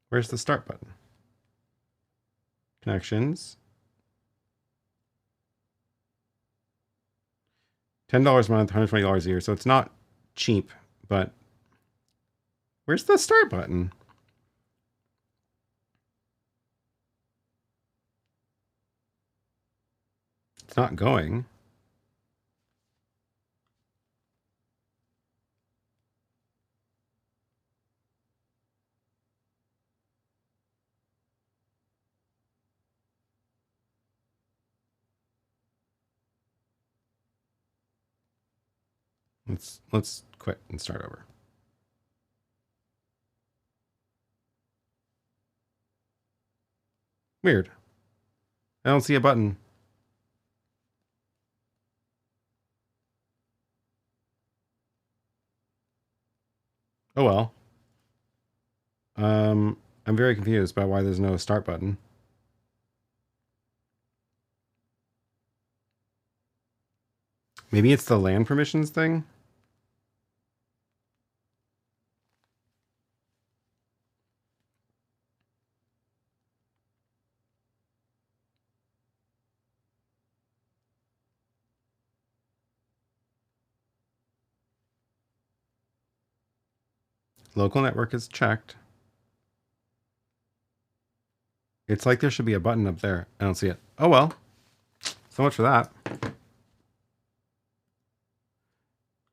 Speaker 1: Where's the start button? Connections. $10 a month, $120 a year. So it's not cheap, but where's the start button? It's not going. Let's quit and start over. Weird. I don't see a button. Oh well. I'm very confused by why there's no start button. Maybe it's the land permissions thing? Local network is checked. It's like there should be a button up there. I don't see it. Oh well. So much for that.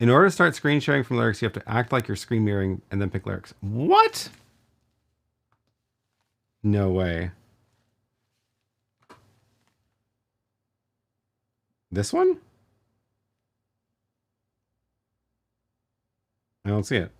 Speaker 1: In order to start screen sharing from lyrics, you have to act like you're screen mirroring and then pick lyrics. What? No way. This one? I don't see it.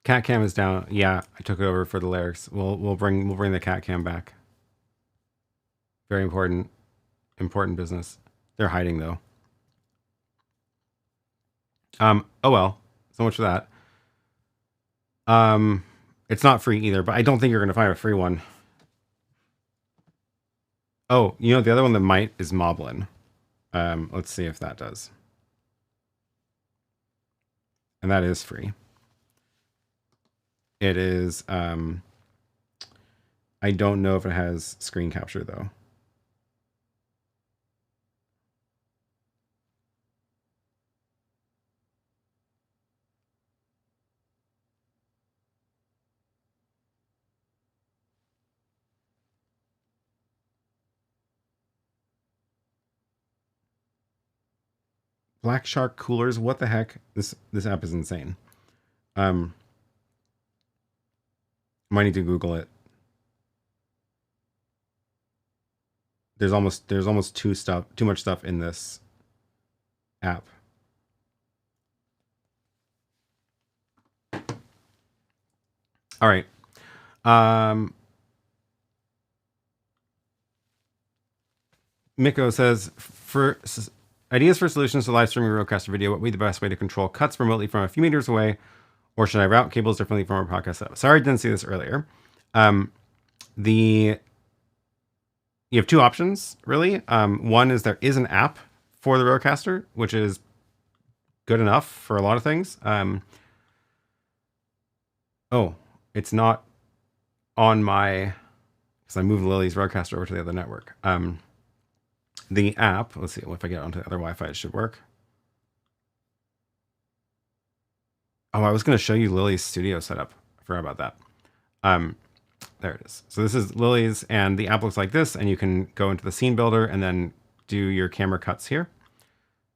Speaker 1: Cat cam is down. Yeah, I took it over for the lyrics. We'll bring the cat cam back. Very important business. They're hiding though. Oh well. So much for that. It's not free either, but I don't think you're gonna find a free one. Oh, you know the other one that might is Moblin. Let's see if that does. And that is free. It is I don't know if it has screen capture though. Black Shark coolers, what the heck? This app is insane. Might need to Google it. There's almost too much stuff in this app. All right. Miko says, for ideas for solutions to live streaming RØDECaster video, what would be the best way to control cuts remotely from a few meters away? Or should I route cables differently from our podcast setup? Sorry I didn't see this earlier. You have two options, really. One is there is an app for the RØDECaster, which is good enough for a lot of things. Oh, it's not on my... Because I moved Lily's RØDECaster over to the other network. The app, let's see if I get onto the other Wi-Fi, it should work. Oh, I was going to show you Lily's studio setup. I forgot about that. There it is. So this is Lily's, and the app looks like this, and you can go into the scene builder and then do your camera cuts here.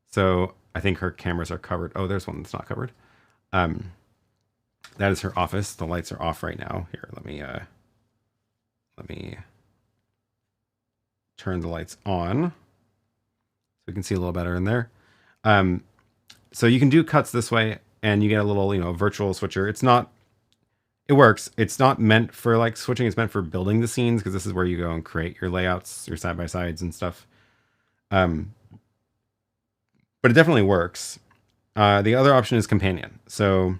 Speaker 1: So I think her cameras are covered. Oh, there's one that's not covered. That is her office. The lights are off right now. Here, let me turn the lights on so we can see a little better in there. So you can do cuts this way, and you get a little, virtual switcher. It works. It's not meant for like switching. It's meant for building the scenes, because this is where you go and create your layouts, your side-by-sides and stuff. But it definitely works. The other option is companion. So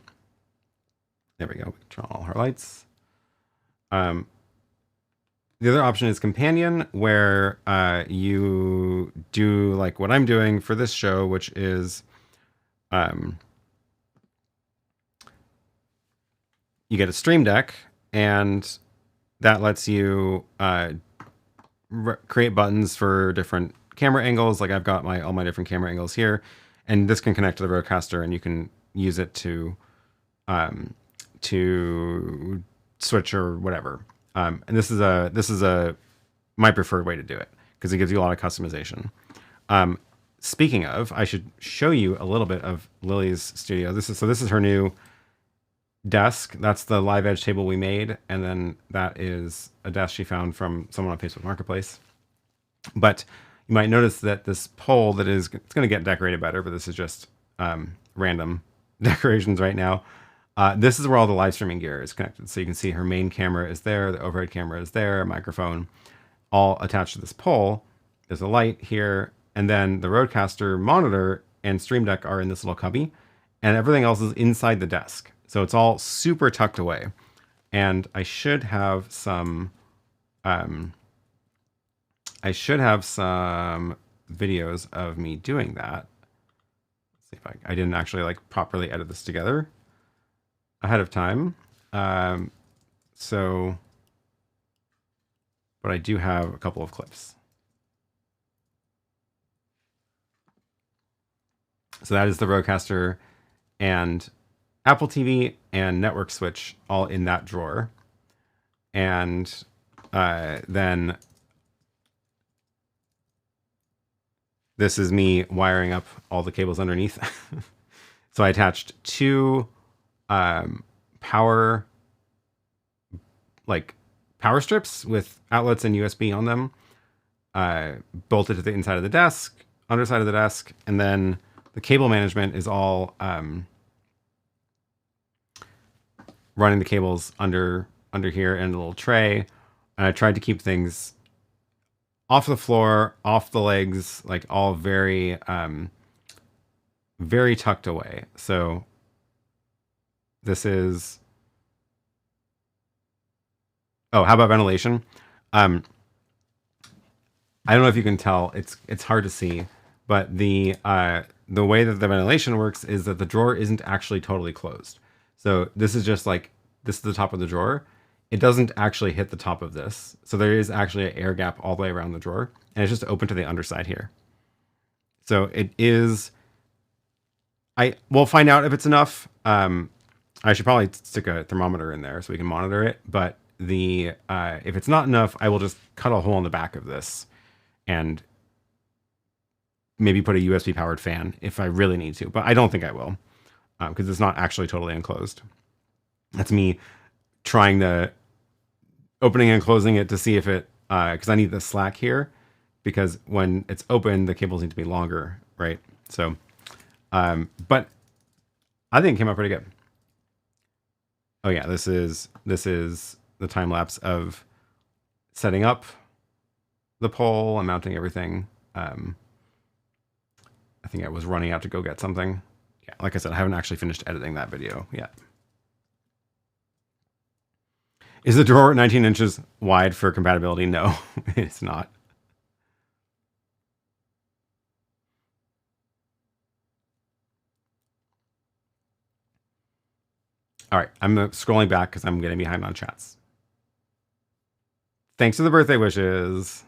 Speaker 1: there we go. We control all her lights. The other option is companion, where you do like what I'm doing for this show, which is you get a stream deck, and that lets you create buttons for different camera angles. Like I've got all my different camera angles here, and this can connect to the RØDECaster, and you can use it to switch or whatever. And this is my preferred way to do it because it gives you a lot of customization. Speaking of, I should show you a little bit of Lily's studio. This is her new desk. That's the live edge table we made, and then that is a desk she found from someone on Facebook Marketplace. But you might notice that this pole it's going to get decorated better, but this is just random decorations right now. This is where all the live streaming gear is connected. So you can see her main camera is there, the overhead camera is there, a microphone, all attached to this pole. There's a light here, and then the RØDECaster monitor and Stream Deck are in this little cubby, and everything else is inside the desk. So it's all super tucked away. And I should have some videos of me doing that. Let's see if I didn't actually like properly edit this together ahead of time. But I do have a couple of clips. So that is the RØDECaster and Apple TV and network switch all in that drawer. And then this is me wiring up all the cables underneath. So I attached two power strips with outlets and USB on them, bolted to the inside of the desk, underside of the desk, and then the cable management is all running the cables under here in a little tray. And I tried to keep things off the floor, off the legs, like all very, very tucked away. So this is, oh, how about ventilation? I don't know if you can tell, it's hard to see, but the way that the ventilation works is that the drawer isn't actually totally closed. So this is just like, this is the top of the drawer. It doesn't actually hit the top of this. So there is actually an air gap all the way around the drawer, and it's just open to the underside here. So it is, we'll find out if it's enough. I should probably stick a thermometer in there so we can monitor it. But if it's not enough, I will just cut a hole in the back of this and maybe put a USB powered fan if I really need to. But I don't think I will because it's not actually totally enclosed. That's me trying to opening and closing it to see if it, because I need the slack here because when it's open, the cables need to be longer, right? So, but I think it came out pretty good. Oh yeah, this is the time lapse of setting up the pole and mounting everything. I think I was running out to go get something. Yeah, like I said, I haven't actually finished editing that video yet. Is the drawer 19 inches wide for compatibility? No, it's not. All right, I'm scrolling back because I'm getting behind on chats. Thanks for the birthday wishes.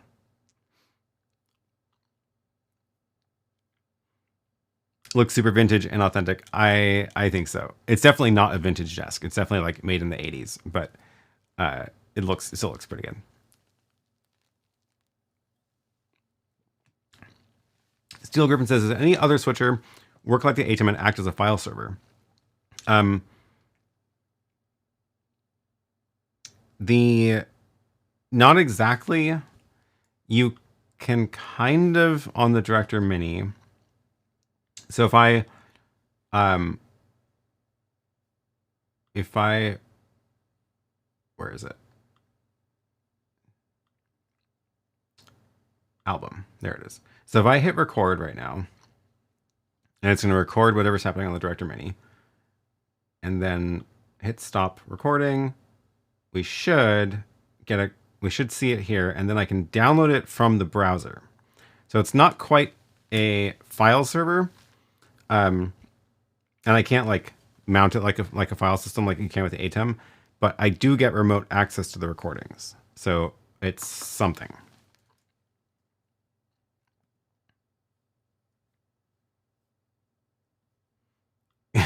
Speaker 1: Looks super vintage and authentic. I think so. It's definitely not a vintage desk. It's definitely like made in the 80s, but it still looks pretty good. Steel Griffin says, does any other switcher work like the ATEM and act as a file server? Not exactly. You can kind of on the Director Mini. So if I where is it? Album. There it is. So if I hit record right now, and it's going to record whatever's happening on the Director Mini, and then hit stop recording, we should see it here, and then I can download it from the browser. So it's not quite a file server, and I can't like mount it like a file system like you can with the ATEM, but I do get remote access to the recordings. So it's something.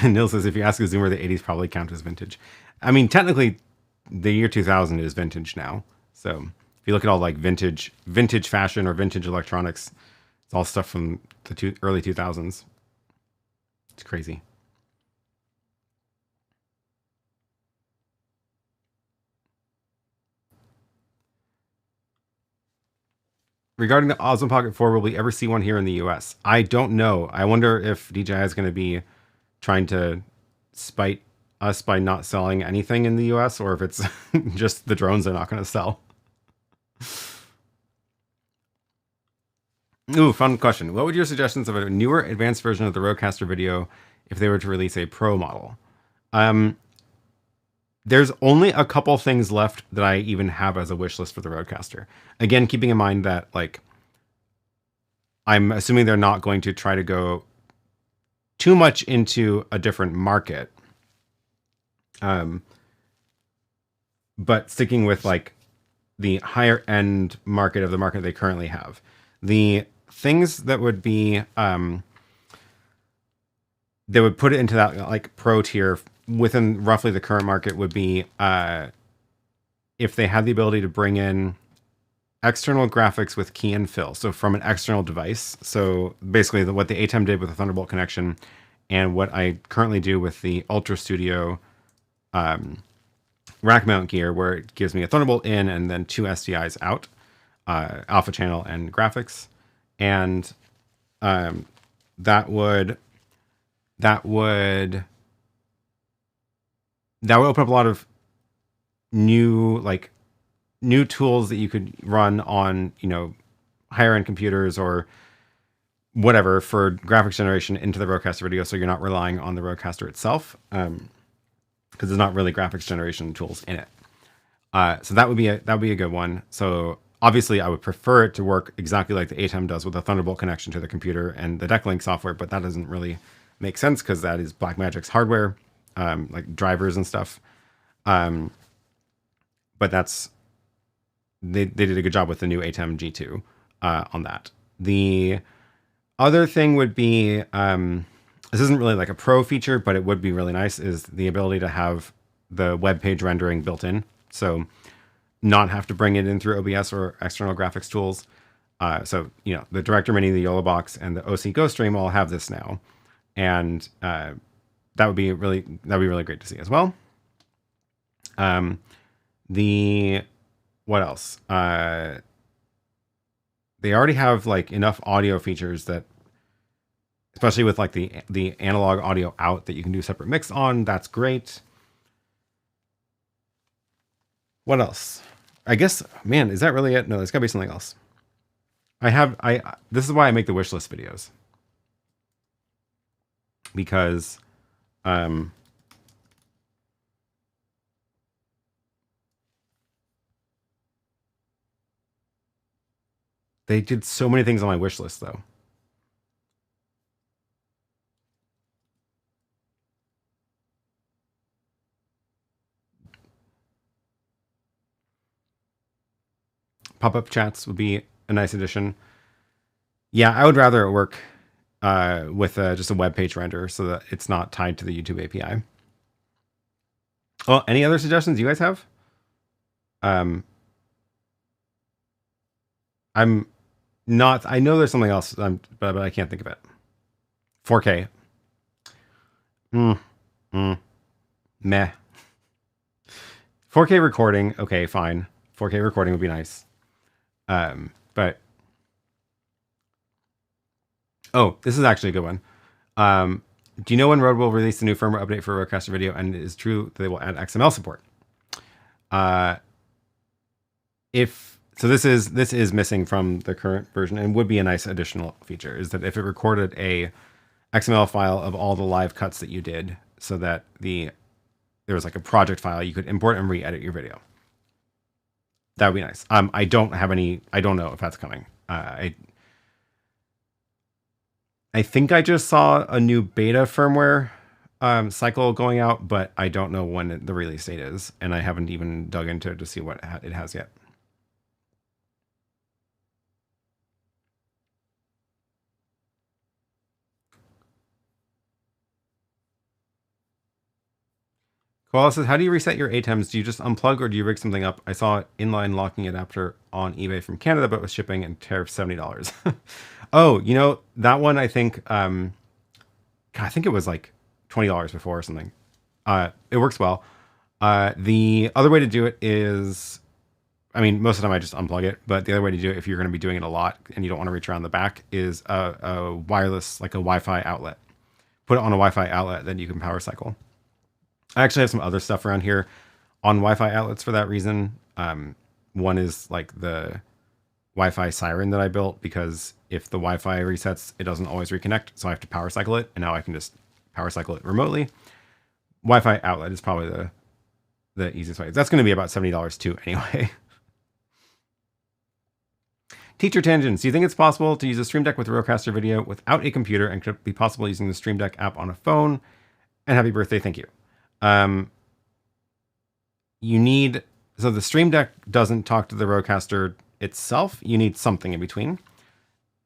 Speaker 1: Neil says, if you ask a Zoomer, the 80s probably count as vintage. I mean, technically, the year 2000 is vintage now. So if you look at all like vintage fashion or vintage electronics, it's all stuff from the early 2000s. It's crazy. Regarding the Osmo Pocket 4, will we ever see one here in the US? I don't know. I wonder if DJI is going to be trying to spite us by not selling anything in the US, or if it's just the drones they're not going to sell. Ooh, fun question. What would your suggestions of a newer, advanced version of the RØDECaster video if they were to release a Pro model? There's only a couple things left that I even have as a wish list for the RØDECaster. Again, keeping in mind that, like, I'm assuming they're not going to try to go too much into a different market. But sticking with, like, the higher end market of the market they currently have. The things that would be, they would put it into that, like, Pro tier within roughly the current market would be if they had the ability to bring in external graphics with key and fill, so from an external device. So basically what the ATEM did with the Thunderbolt connection and what I currently do with the Ultra Studio rack mount gear, where it gives me a Thunderbolt in and then 2 SDIs out, alpha channel and graphics. And that would open up a lot of new tools that you could run on, higher end computers or whatever for graphics generation into the RØDECaster video. So you're not relying on the RØDECaster itself, because there's not really graphics generation tools in it. So that would be a good one. So obviously I would prefer it to work exactly like the ATEM does with a Thunderbolt connection to the computer and the DeckLink software, but that doesn't really make sense because that is Blackmagic's hardware, like drivers and stuff. But they did a good job with the new ATEM G2 on that. The other thing would be, this isn't really like a pro feature, but it would be really nice, is the ability to have the web page rendering built in. So not have to bring it in through OBS or external graphics tools. So, the Director Mini, the YoloBox, and the OC GoStream all have this now. And that would be really great to see as well. What else? They already have like enough audio features that, especially with like the analog audio out, that you can do separate mix on. That's great. What else? I guess, man, is that really it? No, there's gotta be something else. This is why I make the wish list videos. Because, they did so many things on my wish list, though. Pop-up chats would be a nice addition. Yeah, I would rather it work with just a web page render so that it's not tied to the YouTube API. Oh, any other suggestions you guys have? I'm not. I know there's something else, but I can't think of it. 4K. Meh. 4K recording. Okay, fine. 4K recording would be nice. But oh, this is actually a good one. Do you know when Rode will release the new firmware update for RØDECaster video? And it is true that they will add XML support. This is missing from the current version, and would be a nice additional feature, is that if it recorded a XML file of all the live cuts that you did, so that there was like a project file you could import and re-edit your video. That would be nice. I don't know if that's coming. I think I just saw a new beta firmware cycle going out, but I don't know when the release date is, and I haven't even dug into it to see what it has yet. Koala says, how do you reset your ATEMs? Do you just unplug or do you rig something up? I saw inline locking adapter on eBay from Canada, but with shipping and tariff $70. Oh, you know, that one I think, God, I think it was like $20 before or something. It works well. The other way to do it is, I mean, most of the time I just unplug it, but the other way to do it if you're going to be doing it a lot and you don't want to reach around the back is a wireless, like a Wi-Fi outlet. Put it on a Wi-Fi outlet, then you can power cycle. I actually have some other stuff around here on Wi-Fi outlets for that reason. One is like the Wi-Fi siren that I built because if the Wi-Fi resets, it doesn't always reconnect. So I have to power cycle it. And now I can just power cycle it remotely. Wi-Fi outlet is probably the easiest way. That's going to be about $70 too anyway. Teacher Tangents, do you think it's possible to use a Stream Deck with RØDECaster video without a computer, and could it be possible using the Stream Deck app on a phone? And happy birthday, thank you. You need, so the Stream Deck doesn't talk to the RØDECaster itself. You need something in between.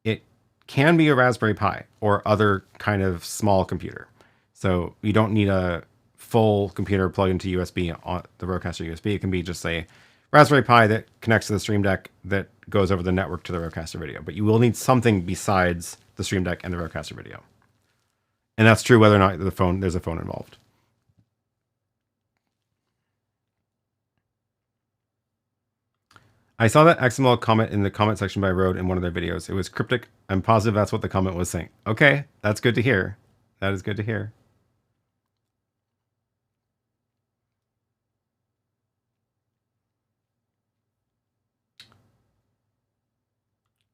Speaker 1: It can be a Raspberry Pi or other kind of small computer. So you don't need a full computer plugged into USB on the RØDECaster USB. It can be just a Raspberry Pi that connects to the Stream Deck that goes over the network to the RØDECaster video. But you will need something besides the Stream Deck and the RØDECaster video. And that's true whether or not there's a phone involved. I saw that XML comment in the comment section by Rode in one of their videos. It was cryptic. I'm positive that's what the comment was saying. Okay, that's good to hear. That is good to hear.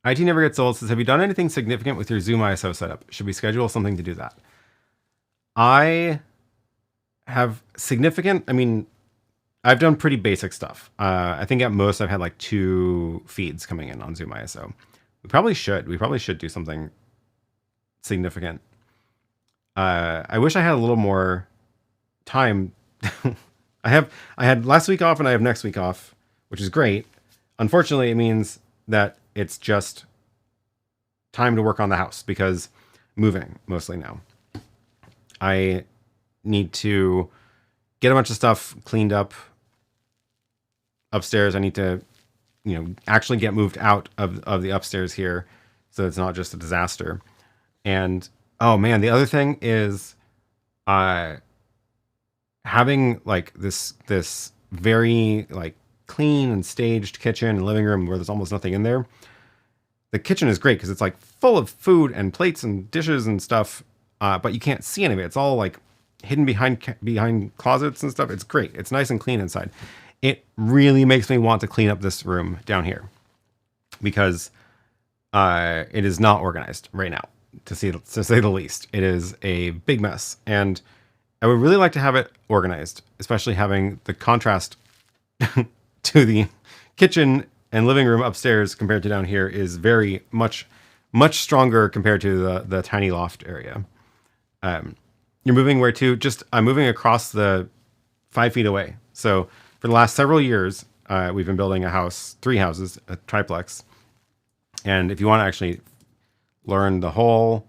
Speaker 1: IT Never Gets Old says, have you done anything significant with your Zoom ISO setup? Should we schedule something to do that? I have significant, I mean, I've done pretty basic stuff. I think at most I've had like 2 feeds coming in on Zoom ISO. We probably should do something significant. I wish I had a little more time. I had last week off and I have next week off, which is great. Unfortunately, it means that it's just time to work on the house because moving mostly now. I need to get a bunch of stuff cleaned up upstairs. I need to, actually get moved out of the upstairs here so it's not just a disaster. And oh man, the other thing is having like this very like clean and staged kitchen and living room where there's almost nothing in there. The kitchen is great because it's like full of food and plates and dishes and stuff, but you can't see any of it. It's all like hidden behind closets and stuff. It's great. It's nice and clean inside. It really makes me want to clean up this room down here because it is not organized right now, to say the least. It is a big mess, and I would really like to have it organized, especially having the contrast to the kitchen and living room upstairs compared to down here is very much stronger compared to the tiny loft area. You're moving where to? I'm moving across the 5 feet away. So for the last several years, we've been building a house, 3 houses, a triplex. And if you want to actually learn the whole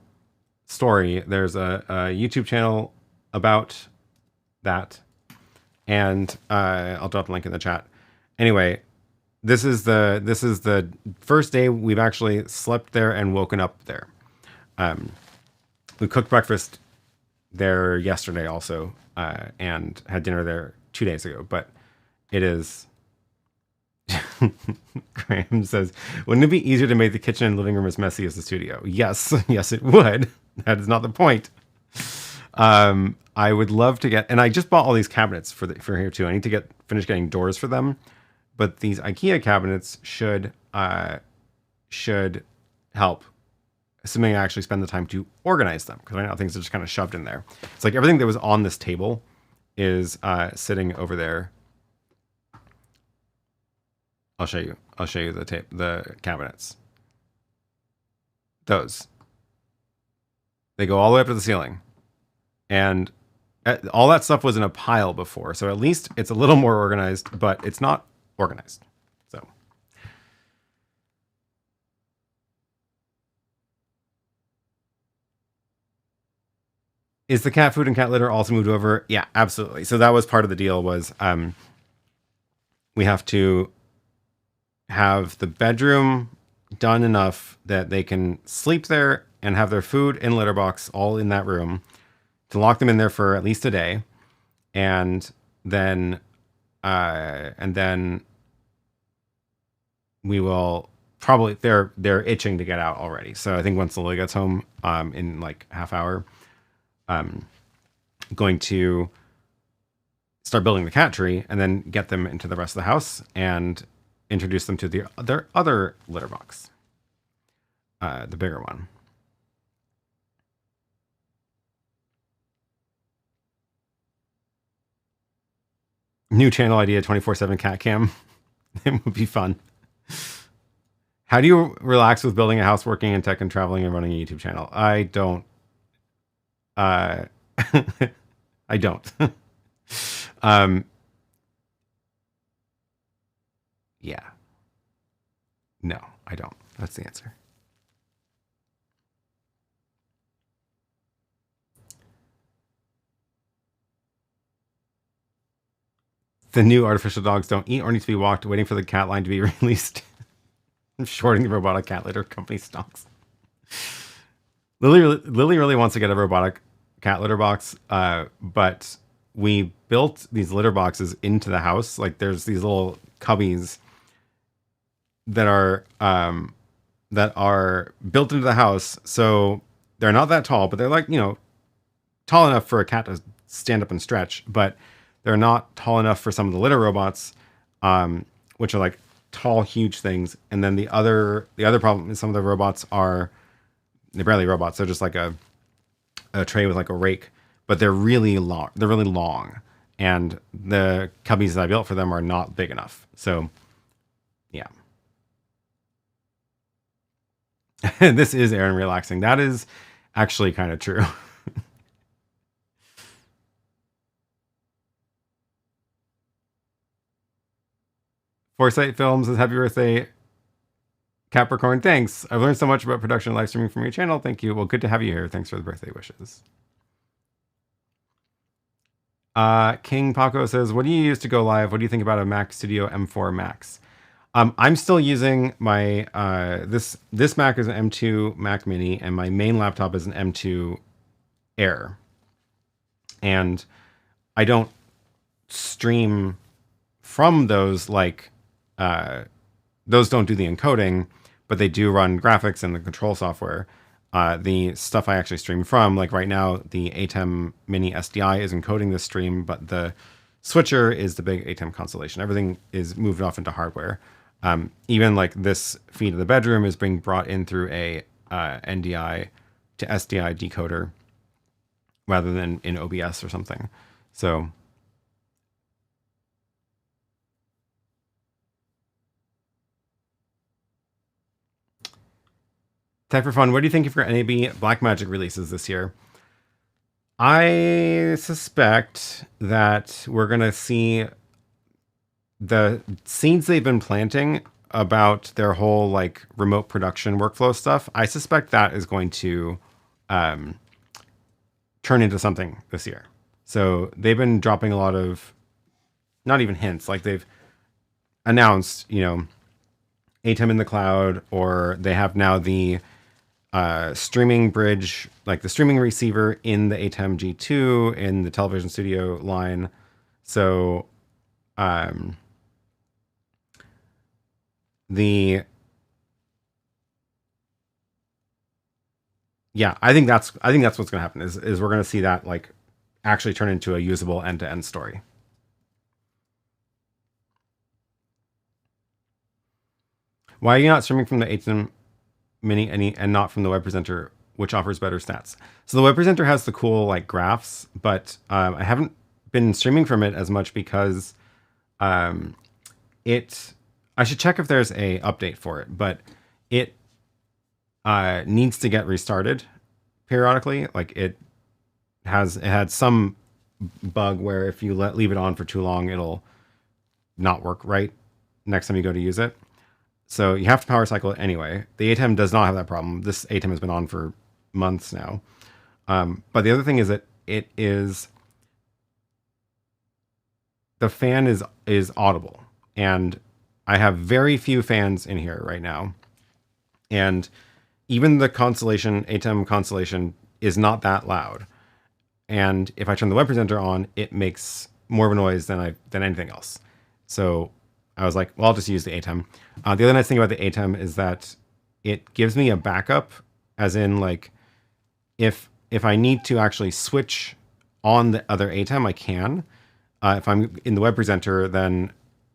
Speaker 1: story, there's a YouTube channel about that. And I'll drop the link in the chat. Anyway, this is the first day we've actually slept there and woken up there. We cooked breakfast there yesterday also, and had dinner there 2 days ago. But it is. Graham says, wouldn't it be easier to make the kitchen and living room as messy as the studio? Yes, yes, it would. That is not the point. I would love to get, and I just bought all these cabinets for here too. I need to finish getting doors for them, but these IKEA cabinets should help, assuming I actually spend the time to organize them, because right now things are just kind of shoved in there. It's like everything that was on this table is sitting over there. I'll show you the cabinets. Those. They go all the way up to the ceiling. And all that stuff was in a pile before, so at least it's a little more organized, but it's not organized. So Is the cat food and cat litter also moved over? Yeah, absolutely. So that was part of the deal was we have to have the bedroom done enough that they can sleep there and have their food and litter box all in that room, to lock them in there for at least a day. And then we will probably, they're itching to get out already. So I think once Lily gets home in like half hour, going to start building the cat tree and then get them into the rest of the house and introduce them to their other litter box, the bigger one. New channel idea, 24/7 cat cam. It would be fun. How do you relax with building a house, working in tech, and traveling and running a YouTube channel? I don't. I don't. Yeah. No, I don't. That's the answer. The new artificial dogs don't eat or need to be walked, waiting for the cat line to be released. I'm shorting the robotic cat litter company stocks. Lily really wants to get a robotic cat litter box, but we built these litter boxes into the house. Like there's these little cubbies that are built into the house, so they're not that tall, but they're like, you know, tall enough for a cat to stand up and stretch, but they're not tall enough for some of the litter robots, which are like tall, huge things. And then the other problem is some of the robots they're barely robots. They're just like a tray with like a rake, but they're really long. They're really long, and the cubbies that I built for them are not big enough. So, yeah. This is Aaron relaxing. That is actually kind of true. Foresight Films says, happy birthday, Capricorn. Thanks. I've learned so much about production and live streaming from your channel. Thank you. Well, good to have you here. Thanks for the birthday wishes. King Paco says, what do you use to go live? What do you think about a Mac Studio M4 Max? I'm still using my, this Mac is an M2 Mac Mini, and my main laptop is an M2 Air. And I don't stream from those, like, those don't do the encoding, but they do run graphics and the control software. The stuff I actually stream from, like right now, the ATEM Mini SDI is encoding this stream, but the switcher is the big ATEM constellation. Everything is moved off into hardware. Even like this feed of the bedroom is being brought in through a NDI to SDI decoder rather than in OBS or something. So Tech for Fun, what do you think for NAB Blackmagic releases this year? I suspect that we're going to see the seeds they've been planting about their whole like remote production workflow stuff. I suspect that is going to turn into something this year. So they've been dropping a lot of, not even hints, like they've announced, you know, ATEM in the cloud, or they have now the streaming bridge, like the streaming receiver in the ATEM G2 in the television studio line. So I think that's what's going to happen is we're going to see that like actually turn into a usable end-to-end story. Why are you not streaming from the ATEM Mini and not from the web presenter, which offers better stats? So the web presenter has the cool like graphs, but I haven't been streaming from it as much because I should check if there's a update for it, but it needs to get restarted periodically. Like it had some bug where if you leave it on for too long, it'll not work right next time you go to use it. So you have to power cycle it anyway. The ATEM does not have that problem. This ATEM has been on for months now. But the other thing is that it is, the fan is audible, and I have very few fans in here right now, and even the Constellation ATEM Constellation is not that loud. And if I turn the web presenter on, it makes more of a noise than anything else. So I was like, well, I'll just use the ATEM. The other nice thing about the ATEM is that it gives me a backup, as in, like, if I need to actually switch on the other ATEM, I can. If I'm in the web presenter, then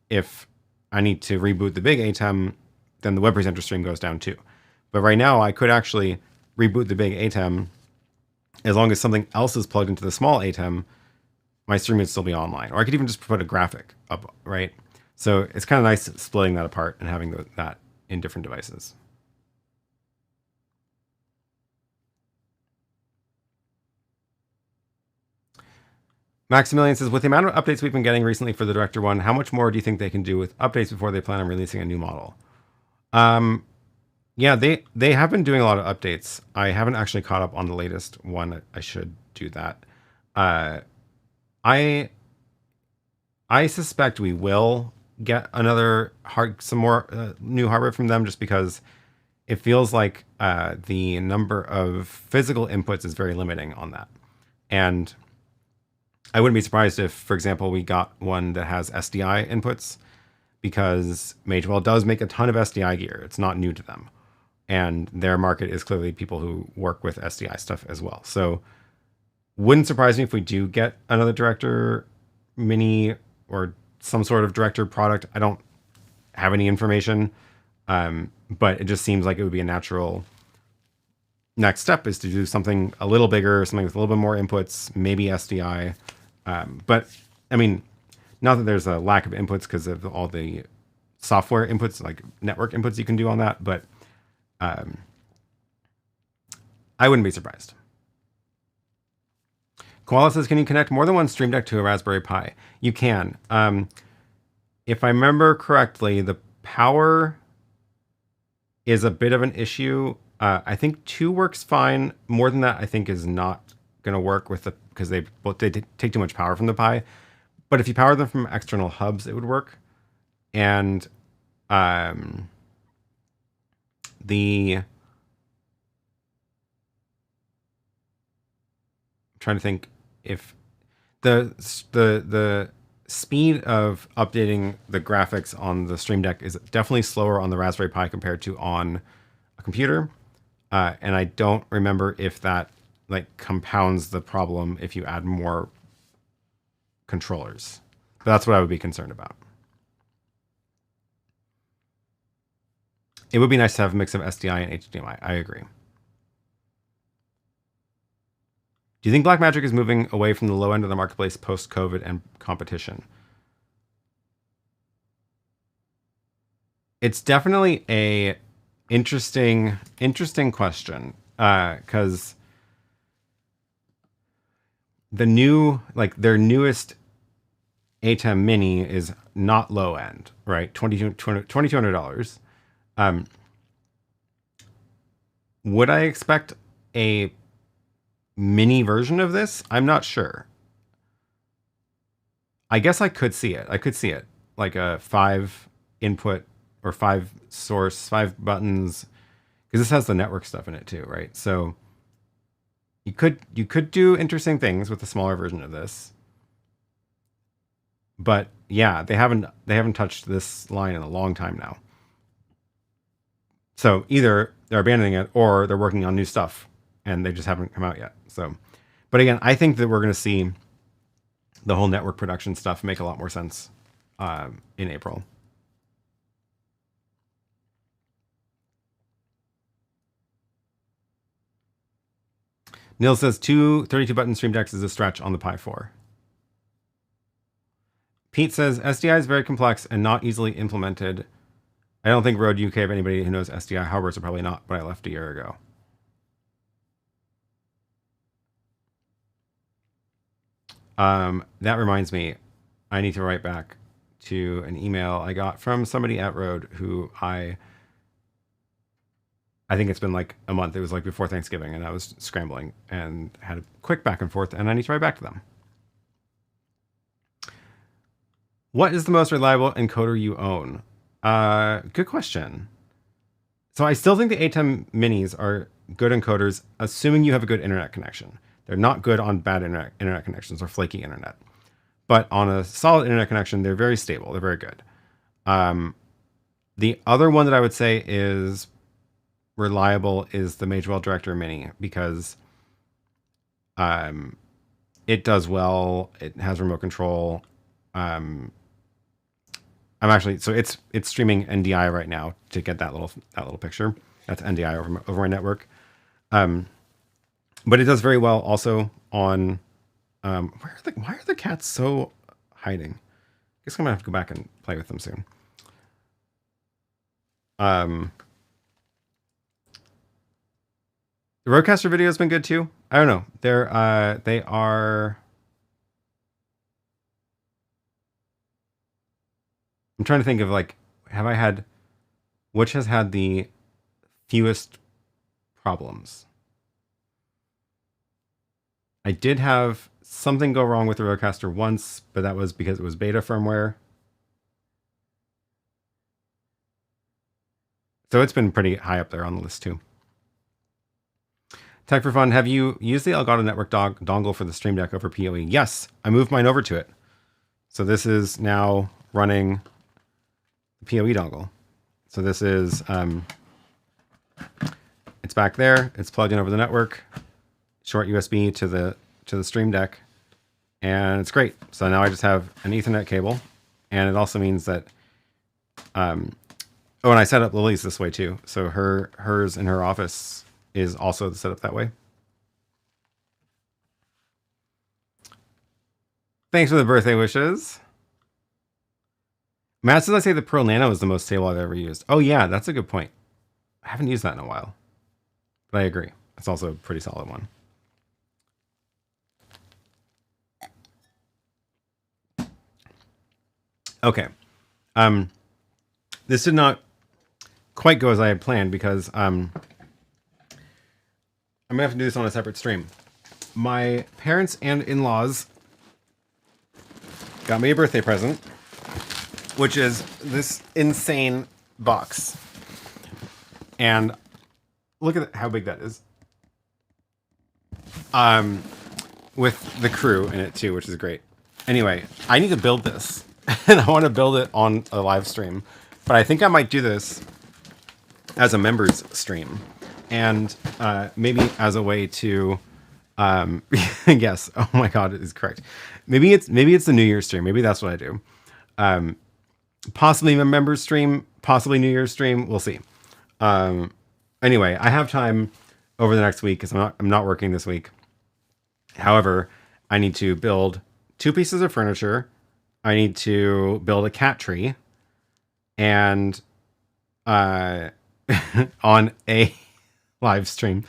Speaker 1: if I need to reboot the big ATEM, then the web presenter stream goes down too. But right now, I could actually reboot the big ATEM. As long as something else is plugged into the small ATEM, my stream would still be online. Or I could even just put a graphic up, right? So it's kind of nice splitting that apart and having that in different devices. Maximilian says, with the amount of updates we've been getting recently for the Director 1, how much more do you think they can do with updates before they plan on releasing a new model? Yeah, they have been doing a lot of updates. I haven't actually caught up on the latest one. I should do that. I suspect we will get some more new hardware from them, just because it feels like the number of physical inputs is very limiting on that. And I wouldn't be surprised if, for example, we got one that has SDI inputs, because Magewell does make a ton of SDI gear. It's not new to them. And their market is clearly people who work with SDI stuff as well. So wouldn't surprise me if we do get another Director Mini or some sort of Director product. I don't have any information, but it just seems like it would be a natural next step, is to do something a little bigger, something with a little bit more inputs, maybe SDI. But I mean, not that there's a lack of inputs because of all the software inputs, like network inputs you can do on that, but I wouldn't be surprised. Koala says, can you connect more than one Stream Deck to a Raspberry Pi? You can. If I remember correctly, the power is a bit of an issue. I think 2 works fine. More than that, I think, is not going to work with because they take too much power from the Pi. But if you power them from external hubs, it would work. And I'm trying to think if the speed of updating the graphics on the Stream Deck is definitely slower on the Raspberry Pi compared to on a computer. And I don't remember if that like compounds the problem if you add more controllers. But that's what I would be concerned about. It would be nice to have a mix of SDI and HDMI. I agree. Do you think Blackmagic is moving away from the low end of the marketplace post-COVID and competition? It's definitely a interesting question, because their newest ATEM Mini is not low end, right? $2,200. Would I expect a mini version of this? I'm not sure. I guess I could see it. Like a 5 input or 5 source, 5 buttons, because this has the network stuff in it too, right? So you could do interesting things with a smaller version of this. But yeah, they haven't touched this line in a long time now. So either they're abandoning it or they're working on new stuff and they just haven't come out yet. So, but again, I think that we're going to see the whole network production stuff make a lot more sense in April. Neil says 2 32-button Stream Decks is a stretch on the Pi 4. Pete says SDI is very complex and not easily implemented. I don't think Rode UK have anybody who knows SDI hardware, so probably not, but I left a year ago. That reminds me, I need to write back to an email I got from somebody at Rode who I I think it's been like a month. It was like before Thanksgiving, and I was scrambling and had a quick back and forth, and I need to write back to them. What is the most reliable encoder you own? Good question. So I still think the ATEM minis are good encoders, assuming you have a good internet connection. They're not good on bad internet connections or flaky internet. But on a solid internet connection, they're very stable. They're very good. The other one that I would say is reliable is the Magewell Director Mini, because it does well. It has remote control. I'm actually, so it's streaming NDI right now to get that little picture. That's NDI over my network. But it does very well also on why are the cats so hiding? I guess I'm gonna have to go back and play with them soon. The RØDECaster video has been good too. I don't know. They are. I'm trying to think of like, which has had the fewest problems? I did have something go wrong with the RØDECaster once, but that was because it was beta firmware. So it's been pretty high up there on the list too. Tech for fun. Have you used the Elgato Network dongle for the Stream Deck over PoE? Yes, I moved mine over to it. So this is now running the PoE dongle. So this is, it's back there. It's plugged in over the network. Short USB to the Stream Deck, and it's great. So now I just have an Ethernet cable, and it also means that, oh, and I set up Lily's this way too. So hers in her office is also set up that way. Thanks for the birthday wishes. Matt says I say the Pro Nano is the most stable I've ever used. Oh yeah, that's a good point. I haven't used that in a while, but I agree. It's also a pretty solid one. Okay. This did not quite go as I had planned because I'm gonna have to do this on a separate stream. My parents and in-laws got me a birthday present, which is this insane box. And look at how big that is. With the crew in it too, which is great. Anyway, I need to build this. And I want to build it on a live stream. But I think I might do this as a members stream. And maybe as a way to yes, oh my god, it is correct. Maybe it's the New Year's stream. Maybe that's what I do. Possibly a members stream, possibly New Year's stream. We'll see. Anyway, I have time over the next week because I'm not working this week. However, I need to build 2 pieces of furniture. I need to build a cat tree, and on a live stream.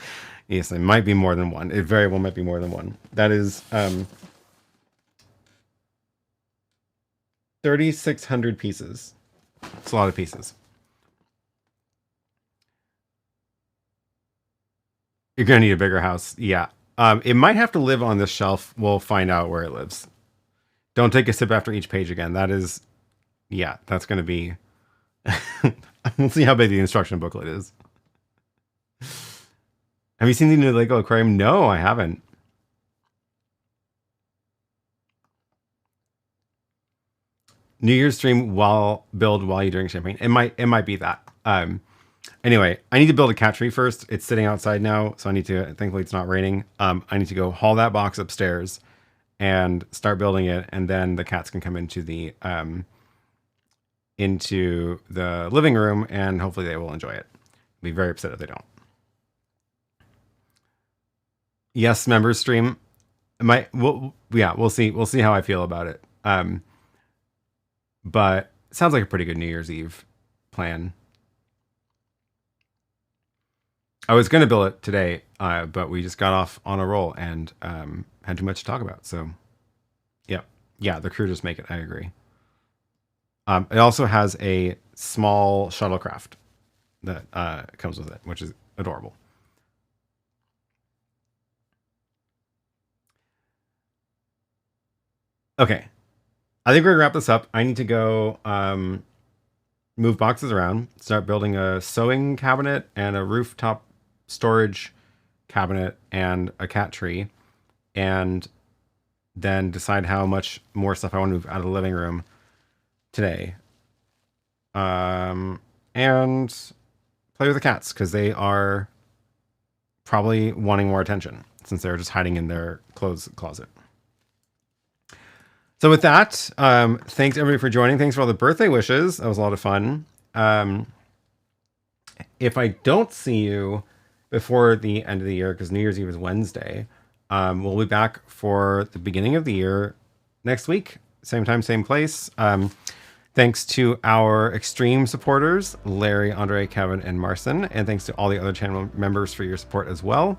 Speaker 1: Yes, it might be more than one. It very well might be more than one. That is 3,600 pieces. It's a lot of pieces. You're gonna need a bigger house. Yeah. It might have to live on this shelf. We'll find out where it lives. Don't take a sip after each page again. That is, yeah, that's going to be, we'll see how big the instruction booklet is. Have you seen the new Lego aquarium? No, I haven't. New Year's stream while you drink champagne. It might be that. Anyway, I need to build a cat tree first. It's sitting outside now, so I need to, thankfully it's not raining. I need to go haul that box upstairs and start building it, and then the cats can come into the living room, and hopefully they will enjoy it. I'll be very upset if they don't. Yes, members stream. We'll see how I feel about it. But it sounds like a pretty good New Year's Eve plan. I was going to build it today, but we just got off on a roll and had too much to talk about. So, yeah, the crew just make it. I agree. It also has a small shuttlecraft that comes with it, which is adorable. Okay. I think we're gonna wrap this up. I need to go move boxes around, start building a sewing cabinet and a rooftop storage cabinet and a cat tree, and then decide how much more stuff I want to move out of the living room today. And play with the cats, because they are probably wanting more attention since they're just hiding in their clothes closet. So with that, thanks everybody for joining. Thanks for all the birthday wishes. That was a lot of fun. If I don't see you before the end of the year, because New Year's Eve is Wednesday, we'll be back for the beginning of the year next week. Same time, same place. Thanks to our extreme supporters, Larry, Andre, Kevin, and Marcin. And thanks to all the other channel members for your support as well.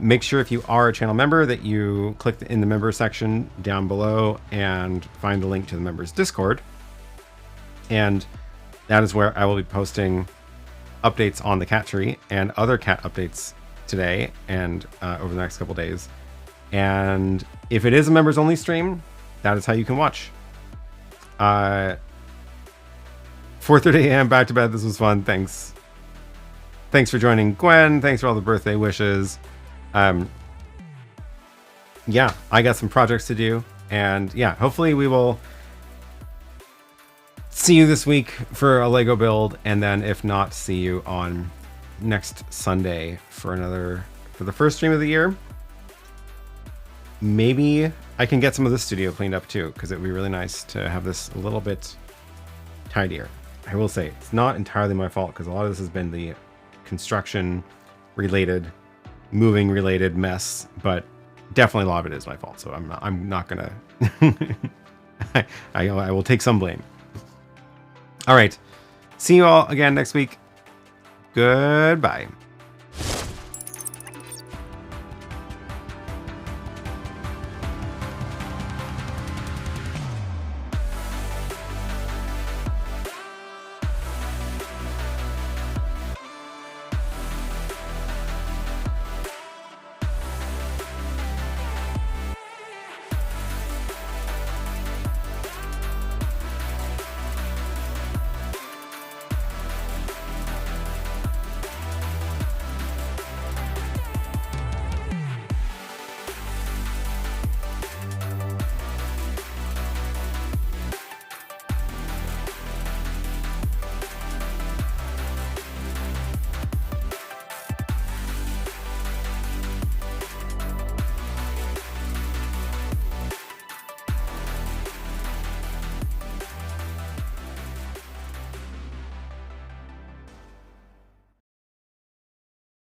Speaker 1: Make sure if you are a channel member that you click in the member section down below and find the link to the members Discord. And that is where I will be posting updates on the cat tree and other cat updates today and over the next couple days. And if it is a members only stream, that is how you can watch. 4:30 a.m. back to bed. This was fun. Thanks for joining, Gwen. Thanks for all the birthday wishes. Yeah, I got some projects to do, and yeah, hopefully we will see you this week for a Lego build, and then if not, see you on next Sunday for the first stream of the year. Maybe I can get some of the studio cleaned up too, because it would be really nice to have this a little bit tidier. I will say it's not entirely my fault, because a lot of this has been the construction related, moving related mess, but definitely a lot of it is my fault. So I'm not gonna I will take some blame. All right, see you all again next week. Goodbye.